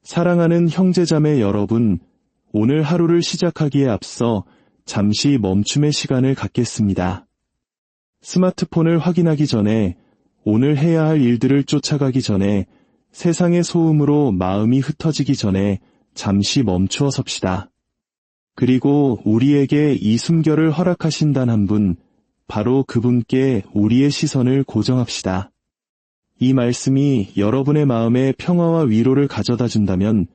사랑하는 형제자매 여러분, 오늘 하루를 시작하기에 앞서 잠시 멈춤의 시간을 갖겠습니다. 스마트폰을 확인하기 전에, 오늘 해야 할 일들을 쫓아가기 전에, 세상의 소음으로 마음이 흩어지기 전에 잠시 멈추어 섭시다. 그리고 우리에게 이 숨결을 허락하신 단 한 분, 바로 그분께 우리의 시선을 고정합시다. 이 말씀이 여러분의 마음에 평화와 위로를 가져다 준다면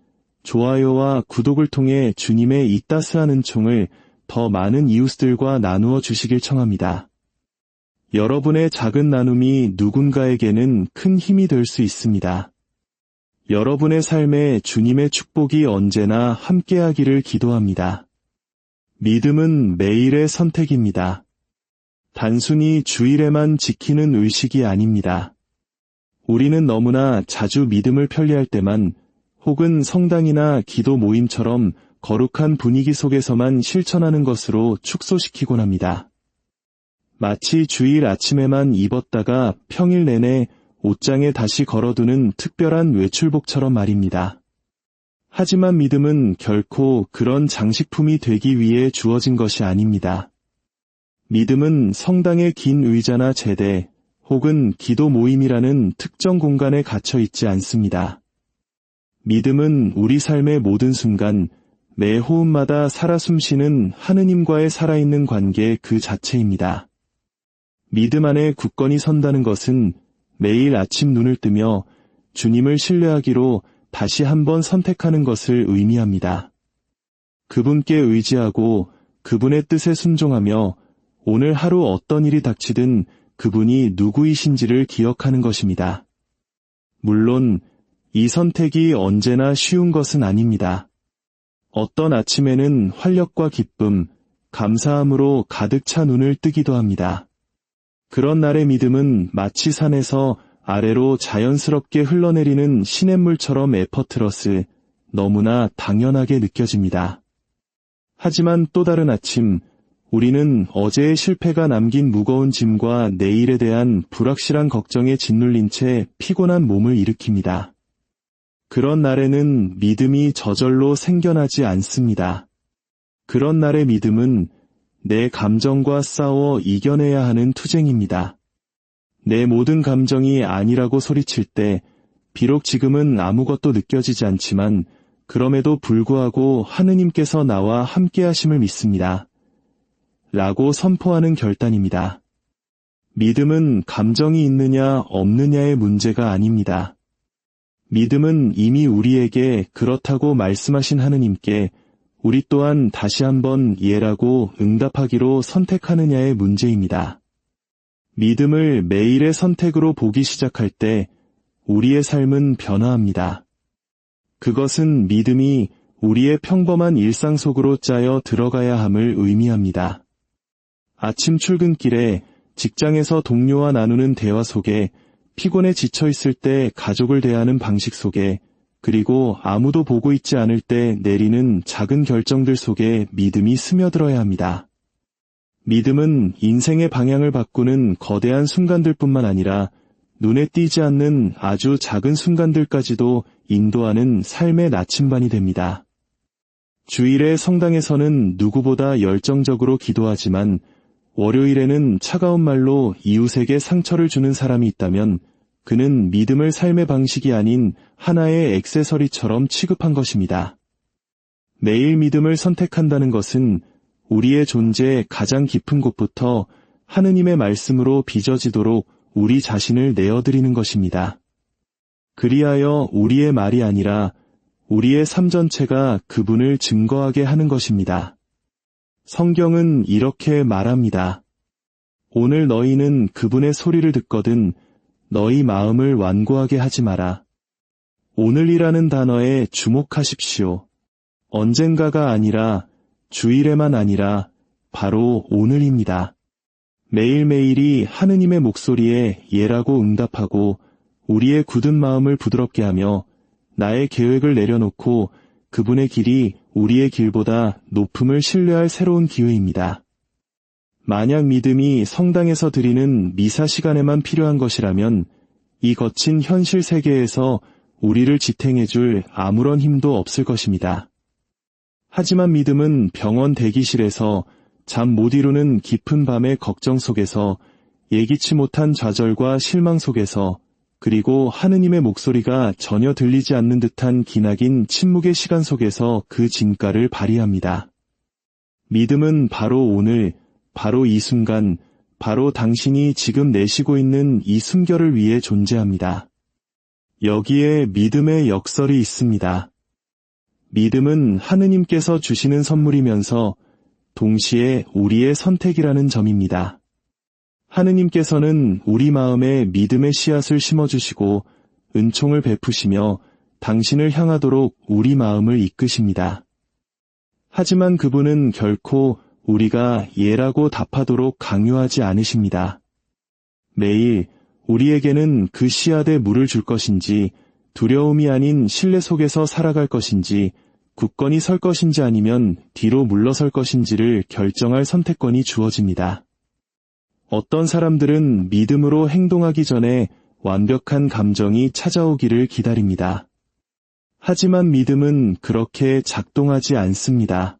좋아요와 구독을 통해 주님의 이 따스한 은총을 더 많은 이웃들과 나누어 주시길 청합니다. 여러분의 작은 나눔이 누군가에게는 큰 힘이 될 수 있습니다. 여러분의 삶에 주님의 축복이 언제나 함께하기를 기도합니다. 믿음은 매일의 선택입니다. 단순히 주일에만 지키는 의식이 아닙니다. 우리는 너무나 자주 믿음을 편리할 때만 혹은 성당이나 기도 모임처럼 거룩한 분위기 속에서만 실천하는 것으로 축소시키곤 합니다. 마치 주일 아침에만 입었다가 평일 내내 옷장에 다시 걸어두는 특별한 외출복처럼 말입니다. 하지만 믿음은 결코 그런 장식품이 되기 위해 주어진 것이 아닙니다. 믿음은 성당의 긴 의자나 제대, 혹은 기도 모임이라는 특정 공간에 갇혀 있지 않습니다. 믿음은 우리 삶의 모든 순간, 매 호흡마다 살아 숨쉬는 하느님과의 살아있는 관계 그 자체입니다. 믿음 안에 굳건히 선다는 것은 매일 아침 눈을 뜨며 주님을 신뢰하기로 다시 한번 선택하는 것을 의미합니다. 그분께 의지하고 그분의 뜻에 순종하며 오늘 하루 어떤 일이 닥치든 그분이 누구이신지를 기억하는 것입니다. 물론 이 선택이 언제나 쉬운 것은 아닙니다. 어떤 아침에는 활력과 기쁨, 감사함으로 가득 차 눈을 뜨기도 합니다. 그런 날의 믿음은 마치 산에서 아래로 자연스럽게 흘러내리는 시냇물처럼 에퍼트러스, 너무나 당연하게 느껴집니다. 하지만 또 다른 아침, 우리는 어제의 실패가 남긴 무거운 짐과 내일에 대한 불확실한 걱정에 짓눌린 채 피곤한 몸을 일으킵니다. 그런 날에는 믿음이 저절로 생겨나지 않습니다. 그런 날의 믿음은 내 감정과 싸워 이겨내야 하는 투쟁입니다. 내 모든 감정이 아니라고 소리칠 때, 비록 지금은 아무것도 느껴지지 않지만, 그럼에도 불구하고 하느님께서 나와 함께하심을 믿습니다. 라고 선포하는 결단입니다. 믿음은 감정이 있느냐 없느냐의 문제가 아닙니다. 믿음은 이미 우리에게 그렇다고 말씀하신 하느님께 우리 또한 다시 한번 예라고 응답하기로 선택하느냐의 문제입니다. 믿음을 매일의 선택으로 보기 시작할 때 우리의 삶은 변화합니다. 그것은 믿음이 우리의 평범한 일상 속으로 짜여 들어가야 함을 의미합니다. 아침 출근길에 직장에서 동료와 나누는 대화 속에 피곤에 지쳐 있을 때 가족을 대하는 방식 속에 그리고 아무도 보고 있지 않을 때 내리는 작은 결정들 속에 믿음이 스며들어야 합니다. 믿음은 인생의 방향을 바꾸는 거대한 순간들뿐만 아니라 눈에 띄지 않는 아주 작은 순간들까지도 인도하는 삶의 나침반이 됩니다. 주일에 성당에서는 누구보다 열정적으로 기도하지만 월요일에는 차가운 말로 이웃에게 상처를 주는 사람이 있다면 그는 믿음을 삶의 방식이 아닌 하나의 액세서리처럼 취급한 것입니다. 매일 믿음을 선택한다는 것은 우리의 존재의 가장 깊은 곳부터 하느님의 말씀으로 빚어지도록 우리 자신을 내어드리는 것입니다. 그리하여 우리의 말이 아니라 우리의 삶 전체가 그분을 증거하게 하는 것입니다. 성경은 이렇게 말합니다. 오늘 너희는 그분의 소리를 듣거든 너희 마음을 완고하게 하지 마라. 오늘이라는 단어에 주목하십시오. 언젠가가 아니라 주일에만 아니라 바로 오늘입니다. 매일매일이 하느님의 목소리에 예라고 응답하고 우리의 굳은 마음을 부드럽게 하며 나의 계획을 내려놓고 그분의 길이 우리의 길보다 높음을 신뢰할 새로운 기회입니다. 만약 믿음이 성당에서 드리는 미사 시간에만 필요한 것이라면 이 거친 현실 세계에서 우리를 지탱해줄 아무런 힘도 없을 것입니다. 하지만 믿음은 병원 대기실에서 잠 못 이루는 깊은 밤의 걱정 속에서 예기치 못한 좌절과 실망 속에서 그리고 하느님의 목소리가 전혀 들리지 않는 듯한 기나긴 침묵의 시간 속에서 그 진가를 발휘합니다. 믿음은 바로 오늘, 바로 이 순간, 바로 당신이 지금 내쉬고 있는 이 숨결을 위해 존재합니다. 여기에 믿음의 역설이 있습니다. 믿음은 하느님께서 주시는 선물이면서 동시에 우리의 선택이라는 점입니다. 하느님께서는 우리 마음에 믿음의 씨앗을 심어주시고 은총을 베푸시며 당신을 향하도록 우리 마음을 이끄십니다. 하지만 그분은 결코 우리가 예라고 답하도록 강요하지 않으십니다. 매일 우리에게는 그 씨앗에 물을 줄 것인지 두려움이 아닌 신뢰 속에서 살아갈 것인지 굳건히 설 것인지 아니면 뒤로 물러설 것인지를 결정할 선택권이 주어집니다. 어떤 사람들은 믿음으로 행동하기 전에 완벽한 감정이 찾아오기를 기다립니다. 하지만 믿음은 그렇게 작동하지 않습니다.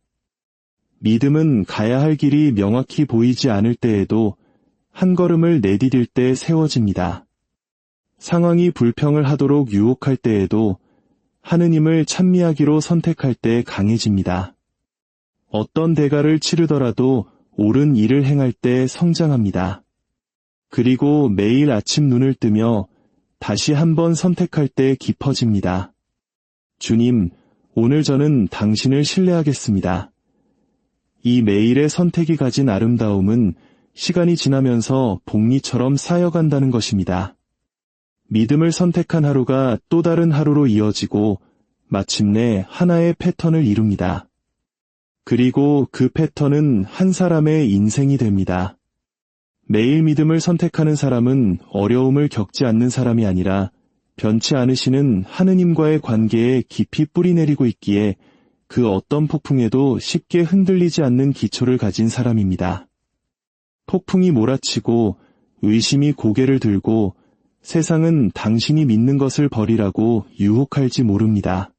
믿음은 가야 할 길이 명확히 보이지 않을 때에도 한 걸음을 내디딜 때 세워집니다. 상황이 불평을 하도록 유혹할 때에도 하느님을 찬미하기로 선택할 때 강해집니다. 어떤 대가를 치르더라도 옳은 일을 행할 때 성장합니다. 그리고 매일 아침 눈을 뜨며 다시 한번 선택할 때 깊어집니다. 주님, 오늘 저는 당신을 신뢰하겠습니다. 이 매일의 선택이 가진 아름다움은 시간이 지나면서 복리처럼 쌓여간다는 것입니다. 믿음을 선택한 하루가 또 다른 하루로 이어지고 마침내 하나의 패턴을 이룹니다. 그리고 그 패턴은 한 사람의 인생이 됩니다. 매일 믿음을 선택하는 사람은 어려움을 겪지 않는 사람이 아니라 변치 않으시는 하느님과의 관계에 깊이 뿌리내리고 있기에 그 어떤 폭풍에도 쉽게 흔들리지 않는 기초를 가진 사람입니다. 폭풍이 몰아치고 의심이 고개를 들고 세상은 당신이 믿는 것을 버리라고 유혹할지 모릅니다.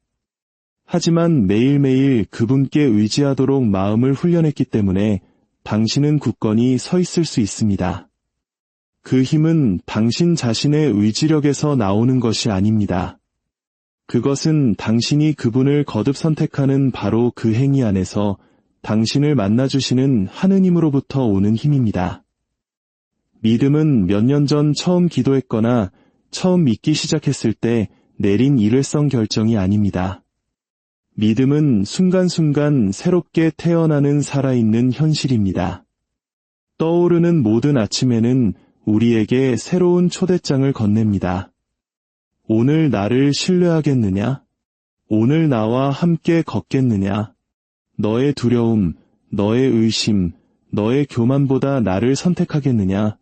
하지만 매일매일 그분께 의지하도록 마음을 훈련했기 때문에 당신은 굳건히 서 있을 수 있습니다. 그 힘은 당신 자신의 의지력에서 나오는 것이 아닙니다. 그것은 당신이 그분을 거듭 선택하는 바로 그 행위 안에서 당신을 만나주시는 하느님으로부터 오는 힘입니다. 믿음은 몇 년 전 처음 기도했거나 처음 믿기 시작했을 때 내린 일회성 결정이 아닙니다. 믿음은 순간순간 새롭게 태어나는 살아있는 현실입니다. 떠오르는 모든 아침에는 우리에게 새로운 초대장을 건넵니다. 오늘 나를 신뢰하겠느냐? 오늘 나와 함께 걷겠느냐? 너의 두려움, 너의 의심, 너의 교만보다 나를 선택하겠느냐?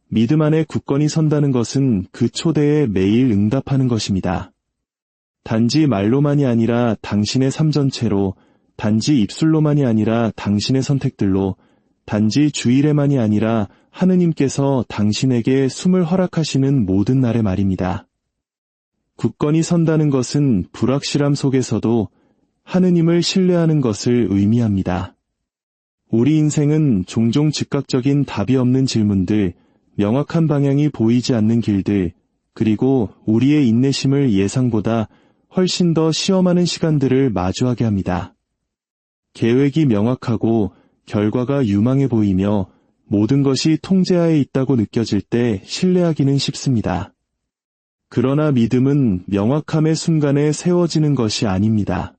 믿음 안에 굳건히 선다는 것은 그 초대에 매일 응답하는 것입니다. 단지 말로만이 아니라 당신의 삶 전체로, 단지 입술로만이 아니라 당신의 선택들로, 단지 주일에만이 아니라 하느님께서 당신에게 숨을 허락하시는 모든 날의 말입니다. 굳건히 선다는 것은 불확실함 속에서도 하느님을 신뢰하는 것을 의미합니다. 우리 인생은 종종 즉각적인 답이 없는 질문들, 명확한 방향이 보이지 않는 길들, 그리고 우리의 인내심을 예상보다 훨씬 더 시험하는 시간들을 마주하게 합니다. 계획이 명확하고 결과가 유망해 보이며 모든 것이 통제하에 있다고 느껴질 때 신뢰하기는 쉽습니다. 그러나 믿음은 명확함의 순간에 세워지는 것이 아닙니다.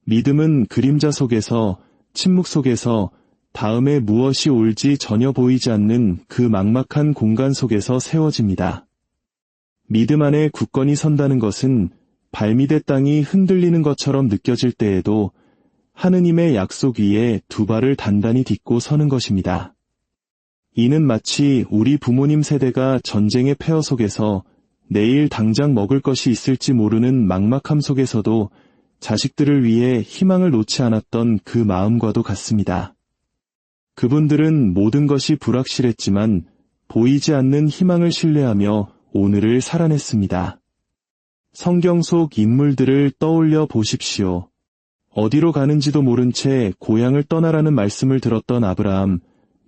믿음은 그림자 속에서, 침묵 속에서, 다음에 무엇이 올지 전혀 보이지 않는 그 막막한 공간 속에서 세워집니다. 믿음 안에 굳건히 선다는 것은 발밑의 땅이 흔들리는 것처럼 느껴질 때에도 하느님의 약속 위에 두 발을 단단히 딛고 서는 것입니다. 이는 마치 우리 부모님 세대가 전쟁의 폐허 속에서 내일 당장 먹을 것이 있을지 모르는 막막함 속에서도 자식들을 위해 희망을 놓지 않았던 그 마음과도 같습니다. 그분들은 모든 것이 불확실했지만 보이지 않는 희망을 신뢰하며 오늘을 살아냈습니다. 성경 속 인물들을 떠올려 보십시오. 어디로 가는지도 모른 채 고향을 떠나라는 말씀을 들었던 아브라함,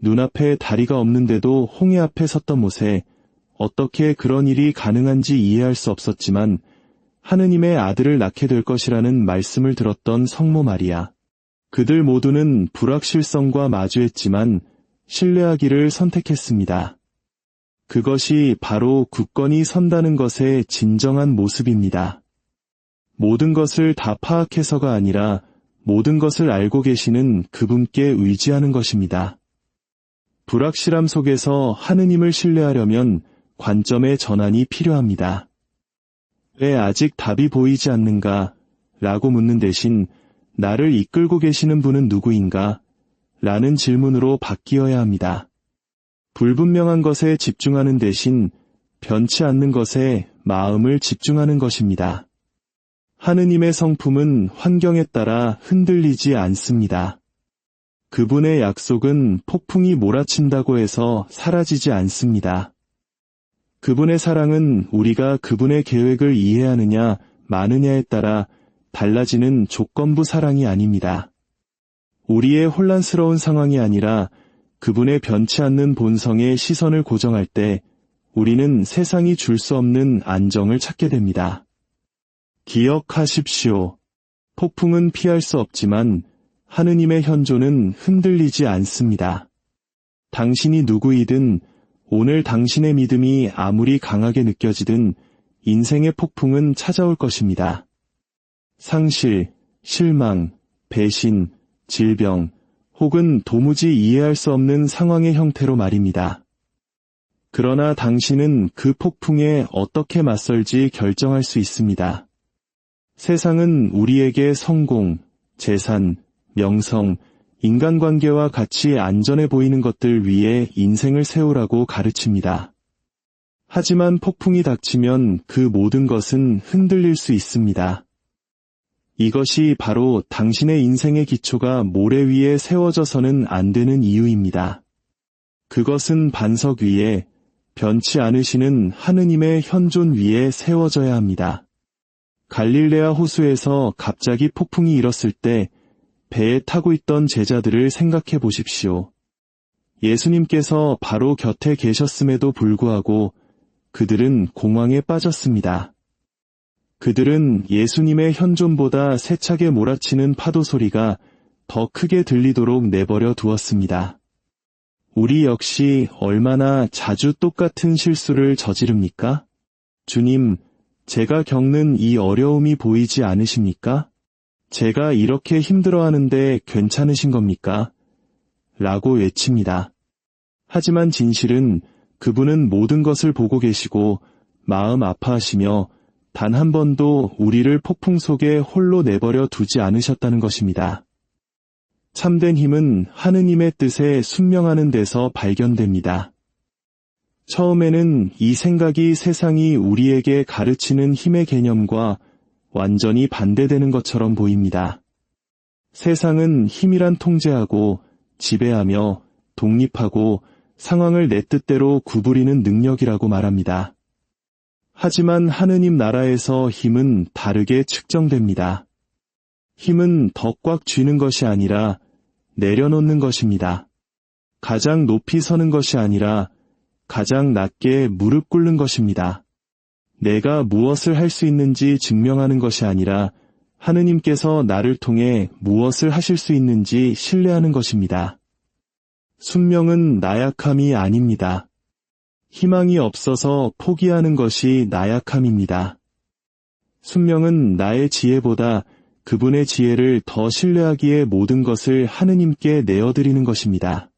눈앞에 다리가 없는데도 홍해 앞에 섰던 모세, 어떻게 그런 일이 가능한지 이해할 수 없었지만 하느님의 아들을 낳게 될 것이라는 말씀을 들었던 성모 마리아. 그들 모두는 불확실성과 마주했지만 신뢰하기를 선택했습니다. 그것이 바로 굳건히 선다는 것의 진정한 모습입니다. 모든 것을 다 파악해서가 아니라 모든 것을 알고 계시는 그분께 의지하는 것입니다. 불확실함 속에서 하느님을 신뢰하려면 관점의 전환이 필요합니다. 왜 아직 답이 보이지 않는가? 라고 묻는 대신 나를 이끌고 계시는 분은 누구인가? 라는 질문으로 바뀌어야 합니다. 불분명한 것에 집중하는 대신 변치 않는 것에 마음을 집중하는 것입니다. 하느님의 성품은 환경에 따라 흔들리지 않습니다. 그분의 약속은 폭풍이 몰아친다고 해서 사라지지 않습니다. 그분의 사랑은 우리가 그분의 계획을 이해하느냐 마느냐에 따라 달라지는 조건부 사랑이 아닙니다. 우리의 혼란스러운 상황이 아니라 그분의 변치 않는 본성의 시선을 고정할 때 우리는 세상이 줄 수 없는 안정을 찾게 됩니다. 기억하십시오. 폭풍은 피할 수 없지만 하느님의 현존은 흔들리지 않습니다. 당신이 누구이든 오늘 당신의 믿음이 아무리 강하게 느껴지든 인생의 폭풍은 찾아올 것입니다. 상실, 실망, 배신, 질병, 혹은 도무지 이해할 수 없는 상황의 형태로 말입니다. 그러나 당신은 그 폭풍에 어떻게 맞설지 결정할 수 있습니다. 세상은 우리에게 성공, 재산, 명성, 인간관계와 같이 안전해 보이는 것들 위에 인생을 세우라고 가르칩니다. 하지만 폭풍이 닥치면 그 모든 것은 흔들릴 수 있습니다. 이것이 바로 당신의 인생의 기초가 모래 위에 세워져서는 안 되는 이유입니다. 그것은 반석 위에 변치 않으시는 하느님의 현존 위에 세워져야 합니다. 갈릴레아 호수에서 갑자기 폭풍이 일었을 때 배에 타고 있던 제자들을 생각해 보십시오. 예수님께서 바로 곁에 계셨음에도 불구하고 그들은 공황에 빠졌습니다. 그들은 예수님의 현존보다 세차게 몰아치는 파도 소리가 더 크게 들리도록 내버려 두었습니다. 우리 역시 얼마나 자주 똑같은 실수를 저지릅니까? 주님, 제가 겪는 이 어려움이 보이지 않으십니까? 제가 이렇게 힘들어하는데 괜찮으신 겁니까? 라고 외칩니다. 하지만 진실은 그분은 모든 것을 보고 계시고 마음 아파하시며 단 한 번도 우리를 폭풍 속에 홀로 내버려 두지 않으셨다는 것입니다. 참된 힘은 하느님의 뜻에 순명하는 데서 발견됩니다. 처음에는 이 생각이 세상이 우리에게 가르치는 힘의 개념과 완전히 반대되는 것처럼 보입니다. 세상은 힘이란 통제하고 지배하며 독립하고 상황을 내 뜻대로 구부리는 능력이라고 말합니다. 하지만 하느님 나라에서 힘은 다르게 측정됩니다. 힘은 더 꽉 쥐는 것이 아니라 내려놓는 것입니다. 가장 높이 서는 것이 아니라 가장 낮게 무릎 꿇는 것입니다. 내가 무엇을 할 수 있는지 증명하는 것이 아니라 하느님께서 나를 통해 무엇을 하실 수 있는지 신뢰하는 것입니다. 순명은 나약함이 아닙니다. 희망이 없어서 포기하는 것이 나약함입니다. 순명은 나의 지혜보다 그분의 지혜를 더 신뢰하기에 모든 것을 하느님께 내어드리는 것입니다.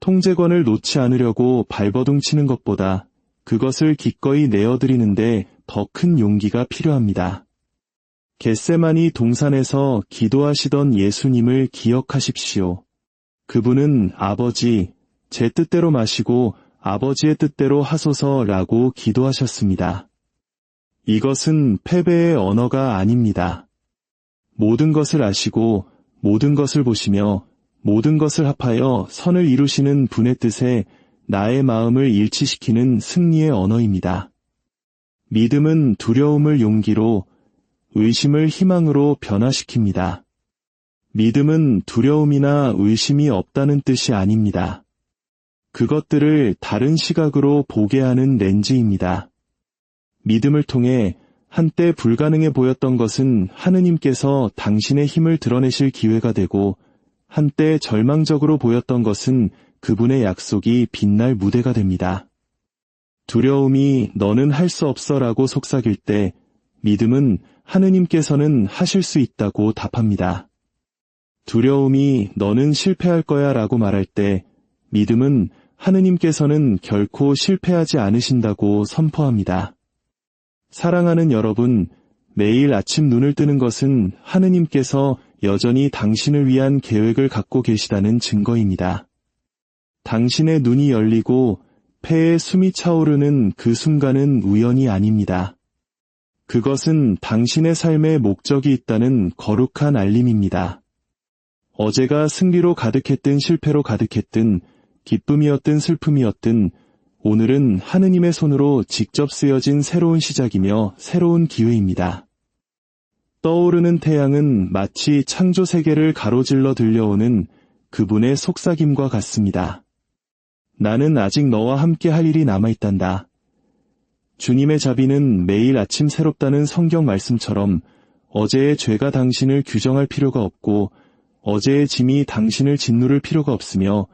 통제권을 놓지 않으려고 발버둥 치는 것보다 그것을 기꺼이 내어드리는데 더 큰 용기가 필요합니다. 겟세마니 동산에서 기도하시던 예수님을 기억하십시오. 그분은 아버지, 제 뜻대로 마시고 아버지의 뜻대로 하소서라고 기도하셨습니다. 이것은 패배의 언어가 아닙니다. 모든 것을 아시고 모든 것을 보시며 모든 것을 합하여 선을 이루시는 분의 뜻에 나의 마음을 일치시키는 승리의 언어입니다. 믿음은 두려움을 용기로, 의심을 희망으로 변화시킵니다. 믿음은 두려움이나 의심이 없다는 뜻이 아닙니다. 그것들을 다른 시각으로 보게 하는 렌즈입니다. 믿음을 통해 한때 불가능해 보였던 것은 하느님께서 당신의 힘을 드러내실 기회가 되고, 한때 절망적으로 보였던 것은 그분의 약속이 빛날 무대가 됩니다. 두려움이 너는 할 수 없어라고 속삭일 때, 믿음은 하느님께서는 하실 수 있다고 답합니다. 두려움이 너는 실패할 거야 라고 말할 때, 믿음은 하느님께서는 결코 실패하지 않으신다고 선포합니다. 사랑하는 여러분, 매일 아침 눈을 뜨는 것은 하느님께서 여전히 당신을 위한 계획을 갖고 계시다는 증거입니다. 당신의 눈이 열리고 폐에 숨이 차오르는 그 순간은 우연이 아닙니다. 그것은 당신의 삶에 목적이 있다는 거룩한 알림입니다. 어제가 승리로 가득했든 실패로 가득했든 기쁨이었든 슬픔이었든 오늘은 하느님의 손으로 직접 쓰여진 새로운 시작이며 새로운 기회입니다. 떠오르는 태양은 마치 창조 세계를 가로질러 들려오는 그분의 속삭임과 같습니다. 나는 아직 너와 함께 할 일이 남아있단다. 주님의 자비는 매일 아침 새롭다는 성경 말씀처럼 어제의 죄가 당신을 규정할 필요가 없고 어제의 짐이 당신을 짓누를 필요가 없으며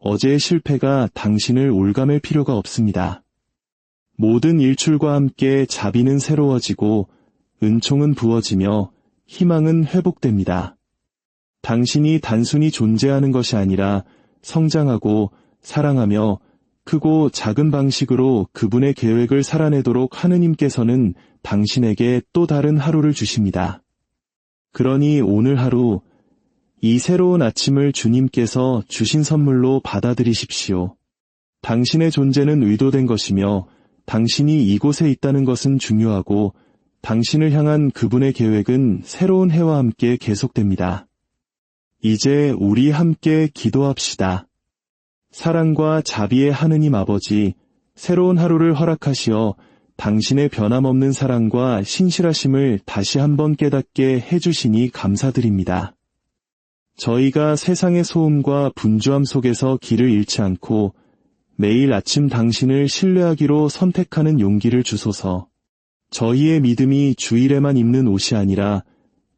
어제의 실패가 당신을 올가맬 필요가 없습니다. 모든 일출과 함께 자비는 새로워지고 은총은 부어지며 희망은 회복됩니다. 당신이 단순히 존재하는 것이 아니라 성장하고 사랑하며 크고 작은 방식으로 그분의 계획을 살아내도록 하느님께서는 당신에게 또 다른 하루를 주십니다. 그러니 오늘 하루, 이 새로운 아침을 주님께서 주신 선물로 받아들이십시오. 당신의 존재는 의도된 것이며 당신이 이곳에 있다는 것은 중요하고 당신을 향한 그분의 계획은 새로운 해와 함께 계속됩니다. 이제 우리 함께 기도합시다. 사랑과 자비의 하느님 아버지, 새로운 하루를 허락하시어 당신의 변함없는 사랑과 신실하심을 다시 한번 깨닫게 해주시니 감사드립니다. 저희가 세상의 소음과 분주함 속에서 길을 잃지 않고 매일 아침 당신을 신뢰하기로 선택하는 용기를 주소서. 저희의 믿음이 주일에만 입는 옷이 아니라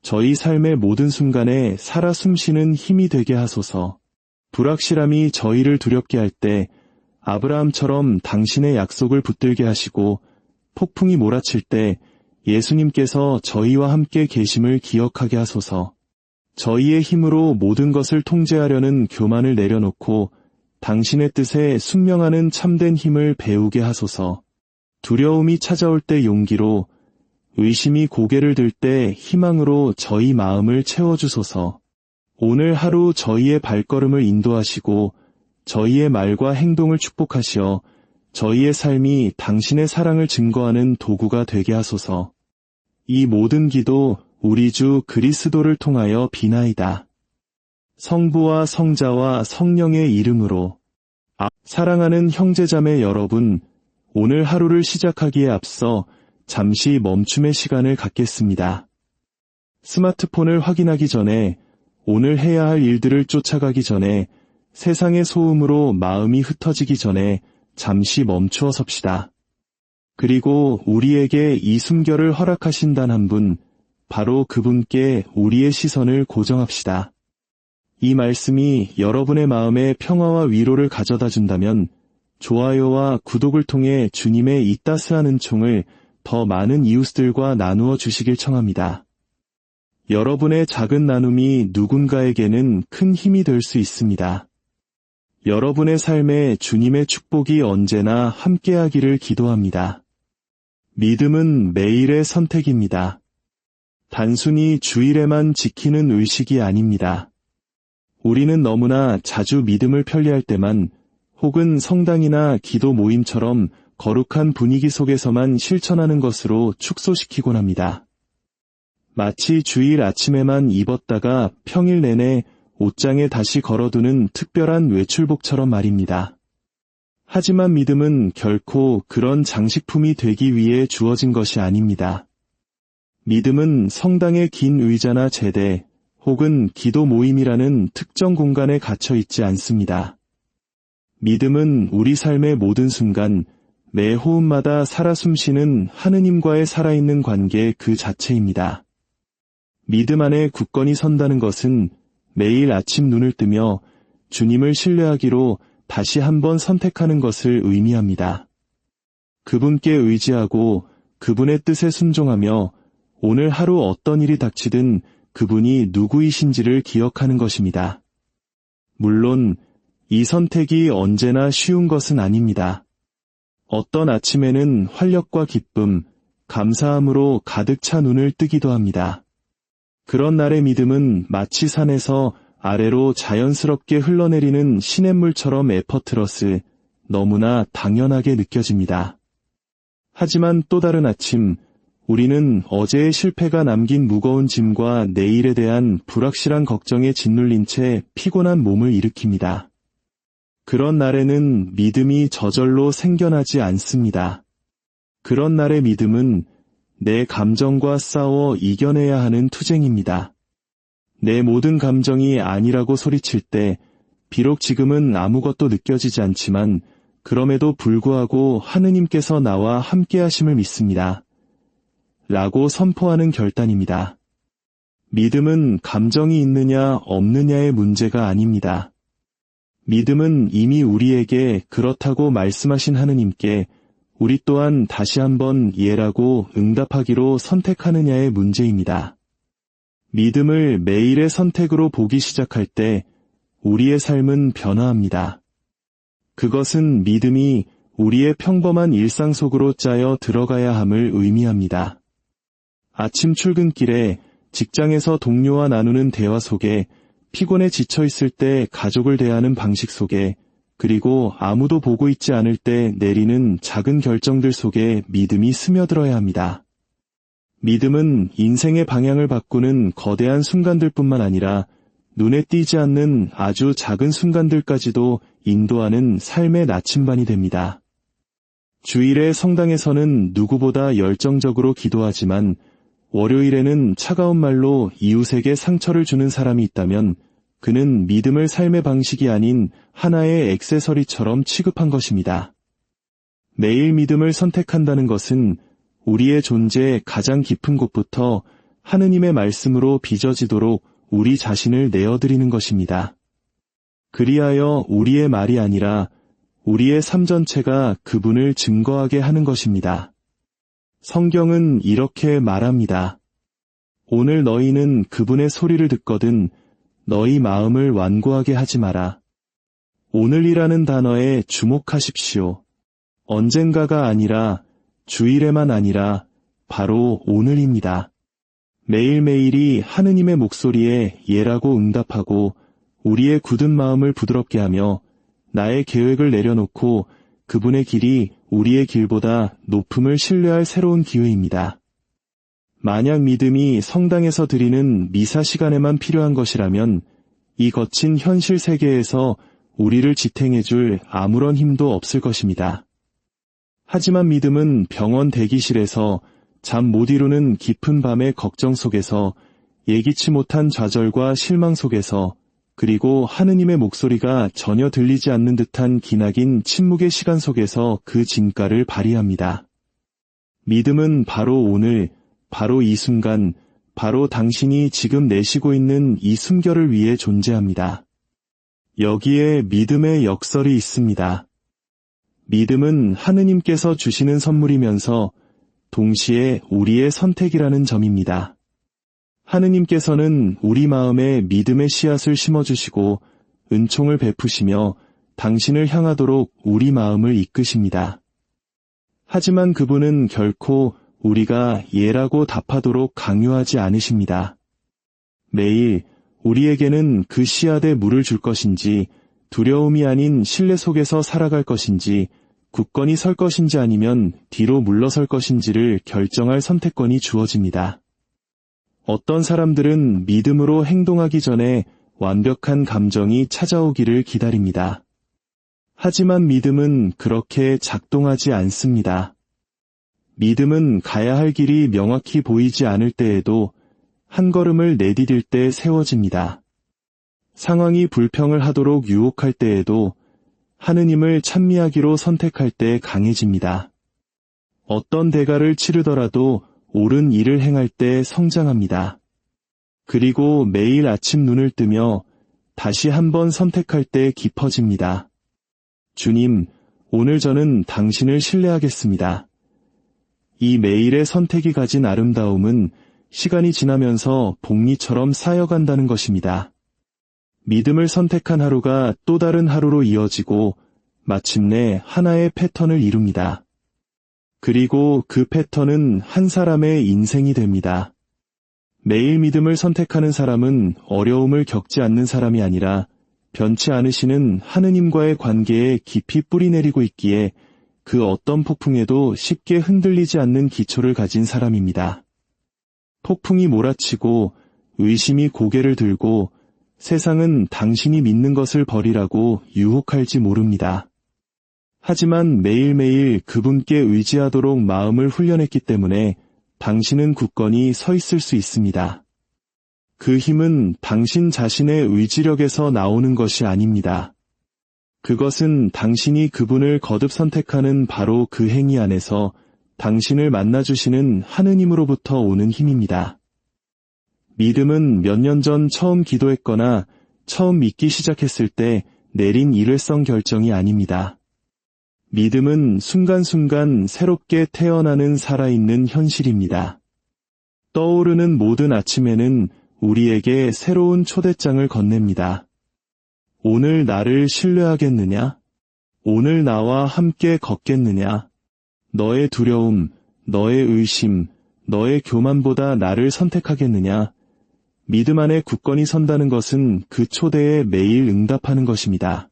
저희 삶의 모든 순간에 살아 숨쉬는 힘이 되게 하소서. 불확실함이 저희를 두렵게 할 때 아브라함처럼 당신의 약속을 붙들게 하시고 폭풍이 몰아칠 때 예수님께서 저희와 함께 계심을 기억하게 하소서. 저희의 힘으로 모든 것을 통제하려는 교만을 내려놓고 당신의 뜻에 순명하는 참된 힘을 배우게 하소서. 두려움이 찾아올 때 용기로, 의심이 고개를 들 때 희망으로 저희 마음을 채워주소서. 오늘 하루 저희의 발걸음을 인도하시고 저희의 말과 행동을 축복하시어 저희의 삶이 당신의 사랑을 증거하는 도구가 되게 하소서. 이 모든 기도 우리 주 그리스도를 통하여 비나이다. 성부와 성자와 성령의 이름으로. 사랑하는 형제자매 여러분, 오늘 하루를 시작하기에 앞서 잠시 멈춤의 시간을 갖겠습니다. 스마트폰을 확인하기 전에, 오늘 해야 할 일들을 쫓아가기 전에, 세상의 소음으로 마음이 흩어지기 전에 잠시 멈추어 섭시다. 그리고 우리에게 이 순결을 허락하신 단 한 분, 바로 그분께 우리의 시선을 고정합시다. 이 말씀이 여러분의 마음에 평화와 위로를 가져다 준다면 좋아요와 구독을 통해 주님의 이 따스한 은총을 더 많은 이웃들과 나누어 주시길 청합니다. 여러분의 작은 나눔이 누군가에게는 큰 힘이 될 수 있습니다. 여러분의 삶에 주님의 축복이 언제나 함께하기를 기도합니다. 믿음은 매일의 선택입니다. 단순히 주일에만 지키는 의식이 아닙니다. 우리는 너무나 자주 믿음을 편리할 때만 혹은 성당이나 기도 모임처럼 거룩한 분위기 속에서만 실천하는 것으로 축소시키곤 합니다. 마치 주일 아침에만 입었다가 평일 내내 옷장에 다시 걸어두는 특별한 외출복처럼 말입니다. 하지만 믿음은 결코 그런 장식품이 되기 위해 주어진 것이 아닙니다. 믿음은 성당의 긴 의자나 제대 혹은 기도 모임이라는 특정 공간에 갇혀 있지 않습니다. 믿음은 우리 삶의 모든 순간, 매 호흡마다 살아 숨쉬는 하느님과의 살아있는 관계 그 자체입니다. 믿음 안에 굳건히 선다는 것은 매일 아침 눈을 뜨며 주님을 신뢰하기로 다시 한번 선택하는 것을 의미합니다. 그분께 의지하고 그분의 뜻에 순종하며 오늘 하루 어떤 일이 닥치든 그분이 누구이신지를 기억하는 것입니다. 물론 이 선택이 언제나 쉬운 것은 아닙니다. 어떤 아침에는 활력과 기쁨, 감사함으로 가득 차 눈을 뜨기도 합니다. 그런 날의 믿음은 마치 산에서 아래로 자연스럽게 흘러내리는 시냇물처럼 에퍼트러스, 너무나 당연하게 느껴집니다. 하지만 또 다른 아침, 우리는 어제의 실패가 남긴 무거운 짐과 내일에 대한 불확실한 걱정에 짓눌린 채 피곤한 몸을 일으킵니다. 그런 날에는 믿음이 저절로 생겨나지 않습니다. 그런 날의 믿음은 내 감정과 싸워 이겨내야 하는 투쟁입니다. 내 모든 감정이 아니라고 소리칠 때 비록 지금은 아무것도 느껴지지 않지만 그럼에도 불구하고 하느님께서 나와 함께하심을 믿습니다. 라고 선포하는 결단입니다. 믿음은 감정이 있느냐 없느냐의 문제가 아닙니다. 믿음은 이미 우리에게 그렇다고 말씀하신 하느님께 우리 또한 다시 한번 예라고 응답하기로 선택하느냐의 문제입니다. 믿음을 매일의 선택으로 보기 시작할 때 우리의 삶은 변화합니다. 그것은 믿음이 우리의 평범한 일상 속으로 짜여 들어가야 함을 의미합니다. 아침 출근길에, 직장에서 동료와 나누는 대화 속에, 피곤에 지쳐 있을 때 가족을 대하는 방식 속에, 그리고 아무도 보고 있지 않을 때 내리는 작은 결정들 속에 믿음이 스며들어야 합니다. 믿음은 인생의 방향을 바꾸는 거대한 순간들뿐만 아니라 눈에 띄지 않는 아주 작은 순간들까지도 인도하는 삶의 나침반이 됩니다. 주일에 성당에서는 누구보다 열정적으로 기도하지만 월요일에는 차가운 말로 이웃에게 상처를 주는 사람이 있다면 그는 믿음을 삶의 방식이 아닌 하나의 액세서리처럼 취급한 것입니다. 매일 믿음을 선택한다는 것은 우리의 존재의 가장 깊은 곳부터 하느님의 말씀으로 빚어지도록 우리 자신을 내어드리는 것입니다. 그리하여 우리의 말이 아니라 우리의 삶 전체가 그분을 증거하게 하는 것입니다. 성경은 이렇게 말합니다. 오늘 너희는 그분의 소리를 듣거든 너희 마음을 완고하게 하지 마라. 오늘이라는 단어에 주목하십시오. 언젠가가 아니라 주일에만 아니라 바로 오늘입니다. 매일매일이 하느님의 목소리에 예라고 응답하고 우리의 굳은 마음을 부드럽게 하며 나의 계획을 내려놓고 그분의 길이 우리의 길보다 높음을 신뢰할 새로운 기회입니다. 만약 믿음이 성당에서 드리는 미사 시간에만 필요한 것이라면 이 거친 현실 세계에서 우리를 지탱해줄 아무런 힘도 없을 것입니다. 하지만 믿음은 병원 대기실에서 잠 못 이루는 깊은 밤의 걱정 속에서 예기치 못한 좌절과 실망 속에서 그리고 하느님의 목소리가 전혀 들리지 않는 듯한 기나긴 침묵의 시간 속에서 그 진가를 발휘합니다. 믿음은 바로 오늘, 바로 이 순간, 바로 당신이 지금 내쉬고 있는 이 숨결을 위해 존재합니다. 여기에 믿음의 역설이 있습니다. 믿음은 하느님께서 주시는 선물이면서 동시에 우리의 선택이라는 점입니다. 하느님께서는 우리 마음에 믿음의 씨앗을 심어주시고 은총을 베푸시며 당신을 향하도록 우리 마음을 이끄십니다. 하지만 그분은 결코 우리가 예라고 답하도록 강요하지 않으십니다. 매일 우리에게는 그 씨앗에 물을 줄 것인지 두려움이 아닌 신뢰 속에서 살아갈 것인지 굳건히 설 것인지 아니면 뒤로 물러설 것인지를 결정할 선택권이 주어집니다. 어떤 사람들은 믿음으로 행동하기 전에 완벽한 감정이 찾아오기를 기다립니다. 하지만 믿음은 그렇게 작동하지 않습니다. 믿음은 가야 할 길이 명확히 보이지 않을 때에도 한 걸음을 내디딜 때 세워집니다. 상황이 불평을 하도록 유혹할 때에도 하느님을 찬미하기로 선택할 때 강해집니다. 어떤 대가를 치르더라도 옳은 일을 행할 때 성장합니다. 그리고 매일 아침 눈을 뜨며 다시 한번 선택할 때 깊어집니다. 주님, 오늘 저는 당신을 신뢰하겠습니다. 이 매일의 선택이 가진 아름다움은 시간이 지나면서 복리처럼 쌓여간다는 것입니다. 믿음을 선택한 하루가 또 다른 하루로 이어지고 마침내 하나의 패턴을 이룹니다. 그리고 그 패턴은 한 사람의 인생이 됩니다. 매일 믿음을 선택하는 사람은 어려움을 겪지 않는 사람이 아니라 변치 않으시는 하느님과의 관계에 깊이 뿌리내리고 있기에 그 어떤 폭풍에도 쉽게 흔들리지 않는 기초를 가진 사람입니다. 폭풍이 몰아치고 의심이 고개를 들고 세상은 당신이 믿는 것을 버리라고 유혹할지 모릅니다. 하지만 매일매일 그분께 의지하도록 마음을 훈련했기 때문에 당신은 굳건히 서 있을 수 있습니다. 그 힘은 당신 자신의 의지력에서 나오는 것이 아닙니다. 그것은 당신이 그분을 거듭 선택하는 바로 그 행위 안에서 당신을 만나주시는 하느님으로부터 오는 힘입니다. 믿음은 몇 년 전 처음 기도했거나 처음 믿기 시작했을 때 내린 일회성 결정이 아닙니다. 믿음은 순간순간 새롭게 태어나는 살아있는 현실입니다. 떠오르는 모든 아침에는 우리에게 새로운 초대장을 건넵니다. 오늘 나를 신뢰하겠느냐? 오늘 나와 함께 걷겠느냐? 너의 두려움, 너의 의심, 너의 교만보다 나를 선택하겠느냐? 믿음 안에 굳건히 선다는 것은 그 초대에 매일 응답하는 것입니다.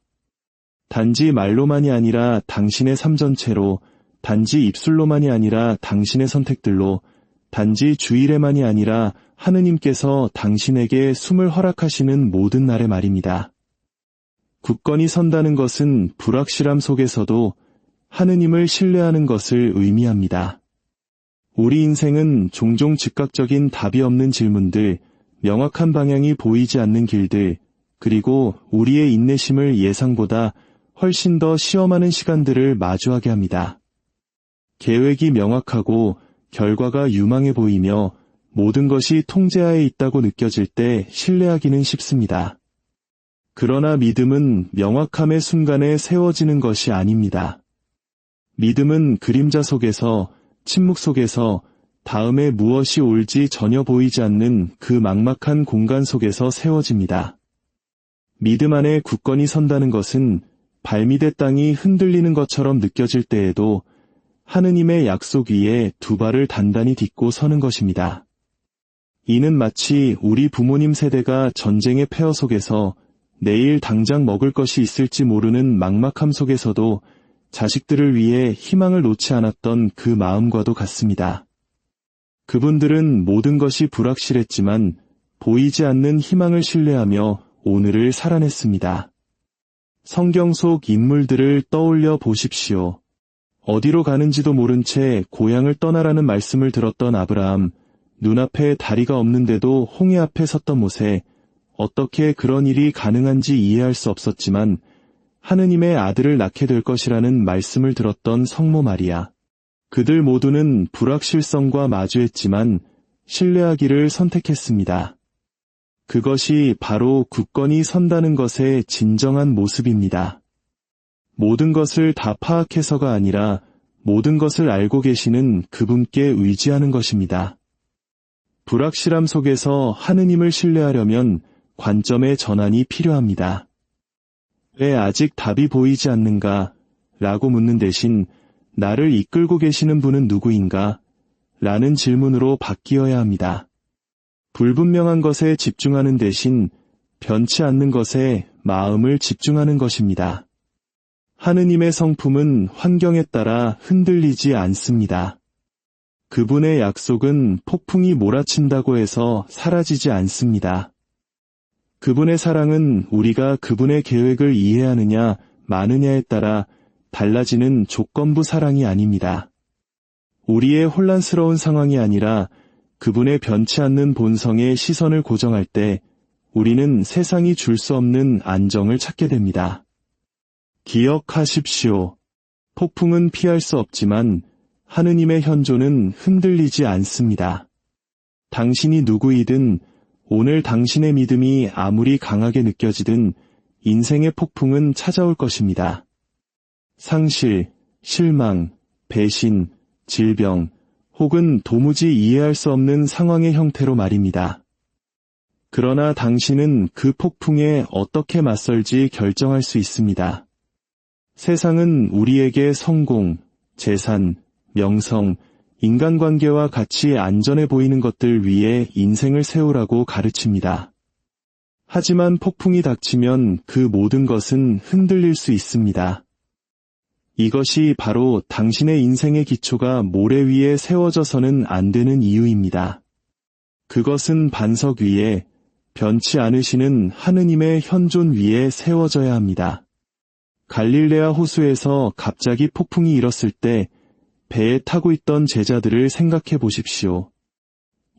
단지 말로만이 아니라 당신의 삶 전체로, 단지 입술로만이 아니라 당신의 선택들로, 단지 주일에만이 아니라 하느님께서 당신에게 숨을 허락하시는 모든 날의 말입니다. 굳건히 선다는 것은 불확실함 속에서도 하느님을 신뢰하는 것을 의미합니다. 우리 인생은 종종 즉각적인 답이 없는 질문들, 명확한 방향이 보이지 않는 길들, 그리고 우리의 인내심을 예상보다 훨씬 더 시험하는 시간들을 마주하게 합니다. 계획이 명확하고 결과가 유망해 보이며 모든 것이 통제하에 있다고 느껴질 때 신뢰하기는 쉽습니다. 그러나 믿음은 명확함의 순간에 세워지는 것이 아닙니다. 믿음은 그림자 속에서, 침묵 속에서, 다음에 무엇이 올지 전혀 보이지 않는 그 막막한 공간 속에서 세워집니다. 믿음 안에 굳건히 선다는 것은 발밑의 땅이 흔들리는 것처럼 느껴질 때에도 하느님의 약속 위에 두 발을 단단히 딛고 서는 것입니다. 이는 마치 우리 부모님 세대가 전쟁의 폐허 속에서 내일 당장 먹을 것이 있을지 모르는 막막함 속에서도 자식들을 위해 희망을 놓지 않았던 그 마음과도 같습니다. 그분들은 모든 것이 불확실했지만 보이지 않는 희망을 신뢰하며 오늘을 살아냈습니다. 성경 속 인물들을 떠올려 보십시오. 어디로 가는지도 모른 채 고향을 떠나라는 말씀을 들었던 아브라함, 눈앞에 다리가 없는데도 홍해 앞에 섰던 모세, 어떻게 그런 일이 가능한지 이해할 수 없었지만 하느님의 아들을 낳게 될 것이라는 말씀을 들었던 성모 마리아. 그들 모두는 불확실성과 마주했지만 신뢰하기를 선택했습니다. 그것이 바로 굳건히 선다는 것의 진정한 모습입니다. 모든 것을 다 파악해서가 아니라 모든 것을 알고 계시는 그분께 의지하는 것입니다. 불확실함 속에서 하느님을 신뢰하려면 관점의 전환이 필요합니다. 왜 아직 답이 보이지 않는가? 라고 묻는 대신 나를 이끌고 계시는 분은 누구인가? 라는 질문으로 바뀌어야 합니다. 불분명한 것에 집중하는 대신 변치 않는 것에 마음을 집중하는 것입니다. 하느님의 성품은 환경에 따라 흔들리지 않습니다. 그분의 약속은 폭풍이 몰아친다고 해서 사라지지 않습니다. 그분의 사랑은 우리가 그분의 계획을 이해하느냐 많으냐에 따라 달라지는 조건부 사랑이 아닙니다. 우리의 혼란스러운 상황이 아니라 그분의 변치 않는 본성에 시선을 고정할 때 우리는 세상이 줄 수 없는 안정을 찾게 됩니다. 기억하십시오. 폭풍은 피할 수 없지만 하느님의 현존은 흔들리지 않습니다. 당신이 누구이든 오늘 당신의 믿음이 아무리 강하게 느껴지든 인생의 폭풍은 찾아올 것입니다. 상실, 실망, 배신, 질병, 혹은 도무지 이해할 수 없는 상황의 형태로 말입니다. 그러나 당신은 그 폭풍에 어떻게 맞설지 결정할 수 있습니다. 세상은 우리에게 성공, 재산, 명성, 인간관계와 같이 안전해 보이는 것들 위에 인생을 세우라고 가르칩니다. 하지만 폭풍이 닥치면 그 모든 것은 흔들릴 수 있습니다. 이것이 바로 당신의 인생의 기초가 모래 위에 세워져서는 안 되는 이유입니다. 그것은 반석 위에 변치 않으시는 하느님의 현존 위에 세워져야 합니다. 갈릴레아 호수에서 갑자기 폭풍이 일었을 때 배에 타고 있던 제자들을 생각해 보십시오.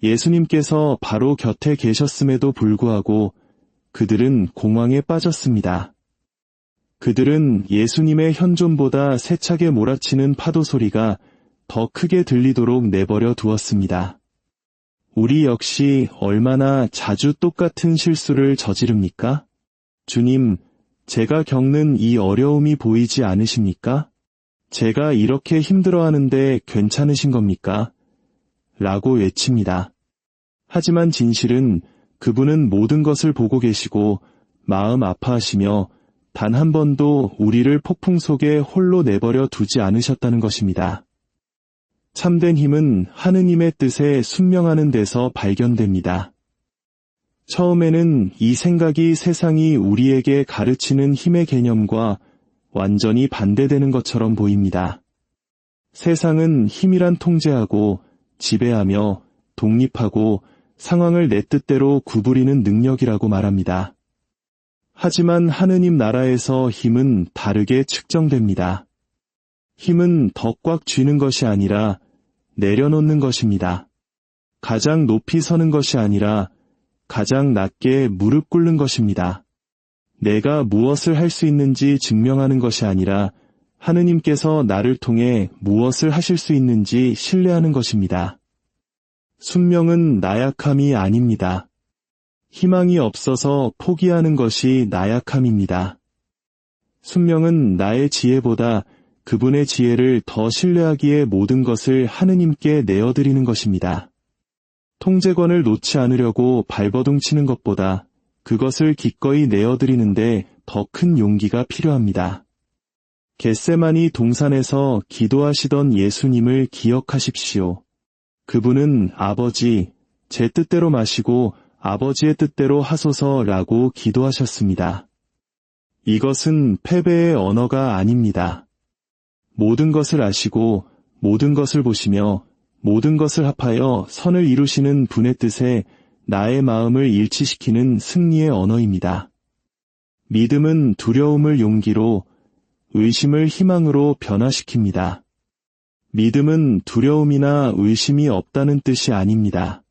예수님께서 바로 곁에 계셨음에도 불구하고 그들은 공황에 빠졌습니다. 그들은 예수님의 현존보다 세차게 몰아치는 파도 소리가 더 크게 들리도록 내버려 두었습니다. 우리 역시 얼마나 자주 똑같은 실수를 저지릅니까? 주님, 제가 겪는 이 어려움이 보이지 않으십니까? 제가 이렇게 힘들어하는데 괜찮으신 겁니까? 라고 외칩니다. 하지만 진실은 그분은 모든 것을 보고 계시고 마음 아파하시며 단 한 번도 우리를 폭풍 속에 홀로 내버려 두지 않으셨다는 것입니다. 참된 힘은 하느님의 뜻에 순명하는 데서 발견됩니다. 처음에는 이 생각이 세상이 우리에게 가르치는 힘의 개념과 완전히 반대되는 것처럼 보입니다. 세상은 힘이란 통제하고 지배하며 독립하고 상황을 내 뜻대로 구부리는 능력이라고 말합니다. 하지만 하느님 나라에서 힘은 다르게 측정됩니다. 힘은 더 꽉 쥐는 것이 아니라 내려놓는 것입니다. 가장 높이 서는 것이 아니라 가장 낮게 무릎 꿇는 것입니다. 내가 무엇을 할 수 있는지 증명하는 것이 아니라 하느님께서 나를 통해 무엇을 하실 수 있는지 신뢰하는 것입니다. 순명은 나약함이 아닙니다. 희망이 없어서 포기하는 것이 나약함입니다. 순명은 나의 지혜보다 그분의 지혜를 더 신뢰하기에 모든 것을 하느님께 내어드리는 것입니다. 통제권을 놓지 않으려고 발버둥 치는 것보다 그것을 기꺼이 내어드리는데 더 큰 용기가 필요합니다. 겟세마니 동산에서 기도하시던 예수님을 기억하십시오. 그분은 아버지, 제 뜻대로 마시고 아버지의 뜻대로 하소서라고 기도하셨습니다. 이것은 패배의 언어가 아닙니다. 모든 것을 아시고 모든 것을 보시며 모든 것을 합하여 선을 이루시는 분의 뜻에 나의 마음을 일치시키는 승리의 언어입니다. 믿음은 두려움을 용기로, 의심을 희망으로 변화시킵니다. 믿음은 두려움이나 의심이 없다는 뜻이 아닙니다.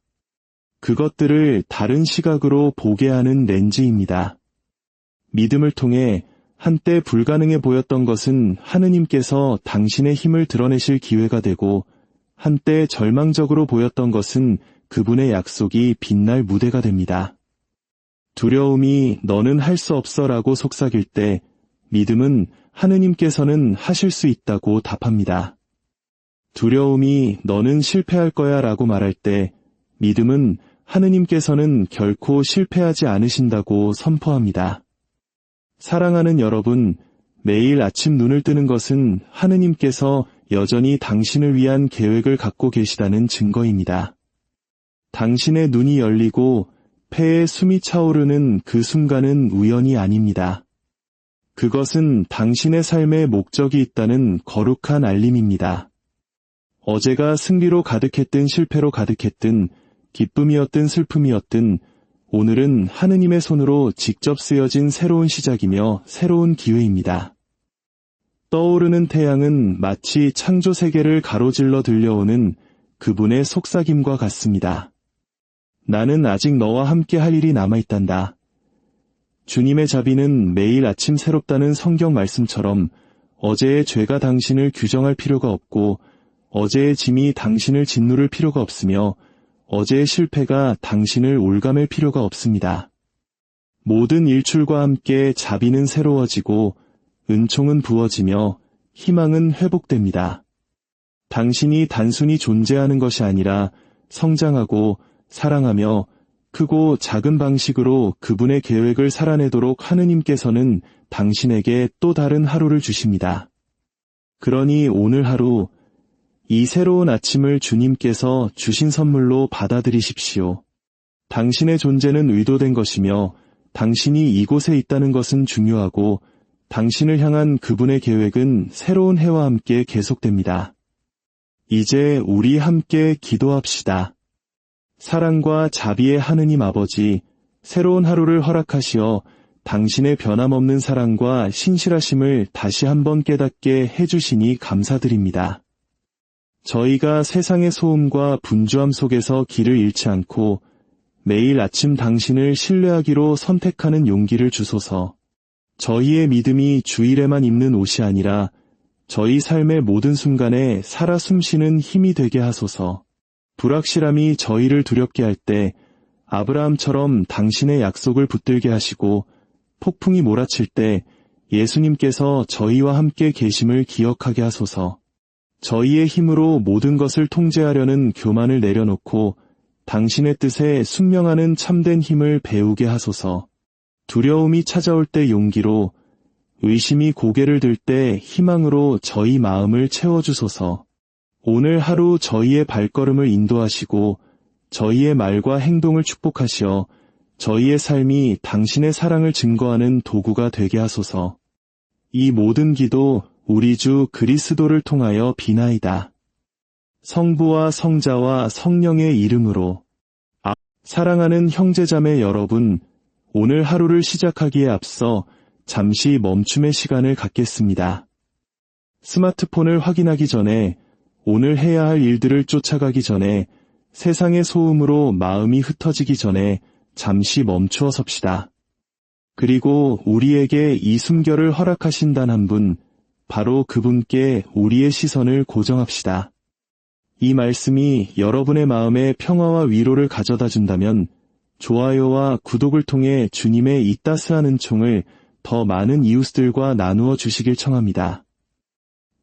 그것들을 다른 시각으로 보게 하는 렌즈입니다. 믿음을 통해 한때 불가능해 보였던 것은 하느님께서 당신의 힘을 드러내실 기회가 되고 한때 절망적으로 보였던 것은 그분의 약속이 빛날 무대가 됩니다. 두려움이 너는 할 수 없어라고 속삭일 때 믿음은 하느님께서는 하실 수 있다고 답합니다. 두려움이 너는 실패할 거야 라고 말할 때 믿음은 하느님께서는 결코 실패하지 않으신다고 선포합니다. 사랑하는 여러분, 매일 아침 눈을 뜨는 것은 하느님께서 여전히 당신을 위한 계획을 갖고 계시다는 증거입니다. 당신의 눈이 열리고 폐에 숨이 차오르는 그 순간은 우연이 아닙니다. 그것은 당신의 삶에 목적이 있다는 거룩한 알림입니다. 어제가 승리로 가득했든 실패로 가득했든 기쁨이었든 슬픔이었든 오늘은 하느님의 손으로 직접 쓰여진 새로운 시작이며 새로운 기회입니다. 떠오르는 태양은 마치 창조 세계를 가로질러 들려오는 그분의 속삭임과 같습니다. 나는 아직 너와 함께 할 일이 남아있단다. 주님의 자비는 매일 아침 새롭다는 성경 말씀처럼 어제의 죄가 당신을 규정할 필요가 없고 어제의 짐이 당신을 짓누를 필요가 없으며 어제의 실패가 당신을 올감을 필요가 없습니다. 모든 일출과 함께 자비는 새로워지고 은총은 부어지며 희망은 회복됩니다. 당신이 단순히 존재하는 것이 아니라 성장하고 사랑하며 크고 작은 방식으로 그분의 계획을 살아내도록 하느님께서는 당신에게 또 다른 하루를 주십니다. 그러니 오늘 하루, 이 새로운 아침을 주님께서 주신 선물로 받아들이십시오. 당신의 존재는 의도된 것이며 당신이 이곳에 있다는 것은 중요하고 당신을 향한 그분의 계획은 새로운 해와 함께 계속됩니다. 이제 우리 함께 기도합시다. 사랑과 자비의 하느님 아버지, 새로운 하루를 허락하시어 당신의 변함없는 사랑과 신실하심을 다시 한번 깨닫게 해주시니 감사드립니다. 저희가 세상의 소음과 분주함 속에서 길을 잃지 않고 매일 아침 당신을 신뢰하기로 선택하는 용기를 주소서. 저희의 믿음이 주일에만 입는 옷이 아니라 저희 삶의 모든 순간에 살아 숨쉬는 힘이 되게 하소서. 불확실함이 저희를 두렵게 할 때 아브라함처럼 당신의 약속을 붙들게 하시고 폭풍이 몰아칠 때 예수님께서 저희와 함께 계심을 기억하게 하소서. 저희의 힘으로 모든 것을 통제하려는 교만을 내려놓고 당신의 뜻에 순명하는 참된 힘을 배우게 하소서. 두려움이 찾아올 때 용기로, 의심이 고개를 들 때 희망으로 저희 마음을 채워주소서. 오늘 하루 저희의 발걸음을 인도하시고 저희의 말과 행동을 축복하시어 저희의 삶이 당신의 사랑을 증거하는 도구가 되게 하소서. 이 모든 기도 우리 주 그리스도를 통하여 비나이다. 성부와 성자와 성령의 이름으로. 사랑하는 형제자매 여러분, 오늘 하루를 시작하기에 앞서 잠시 멈춤의 시간을 갖겠습니다. 스마트폰을 확인하기 전에, 오늘 해야 할 일들을 쫓아가기 전에, 세상의 소음으로 마음이 흩어지기 전에 잠시 멈추어 섭시다. 그리고 우리에게 이 숨결을 허락하신 단 한 분, 바로 그분께 우리의 시선을 고정합시다. 이 말씀이 여러분의 마음에 평화와 위로를 가져다 준다면 좋아요와 구독을 통해 주님의 이 따스한 은총을 더 많은 이웃들과 나누어 주시길 청합니다.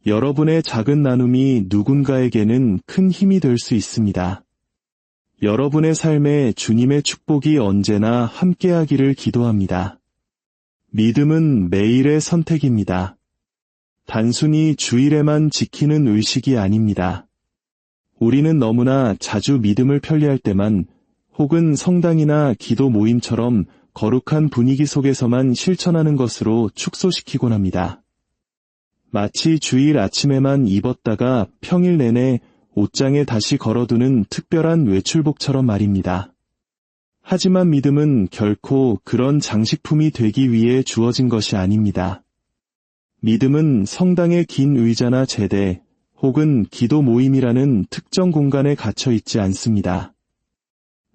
여러분의 작은 나눔이 누군가에게는 큰 힘이 될 수 있습니다. 여러분의 삶에 주님의 축복이 언제나 함께하기를 기도합니다. 믿음은 매일의 선택입니다. 단순히 주일에만 지키는 의식이 아닙니다. 우리는 너무나 자주 믿음을 편리할 때만 혹은 성당이나 기도 모임처럼 거룩한 분위기 속에서만 실천하는 것으로 축소시키곤 합니다. 마치 주일 아침에만 입었다가 평일 내내 옷장에 다시 걸어두는 특별한 외출복처럼 말입니다. 하지만 믿음은 결코 그런 장식품이 되기 위해 주어진 것이 아닙니다. 믿음은 성당의 긴 의자나 제대 혹은 기도 모임이라는 특정 공간에 갇혀 있지 않습니다.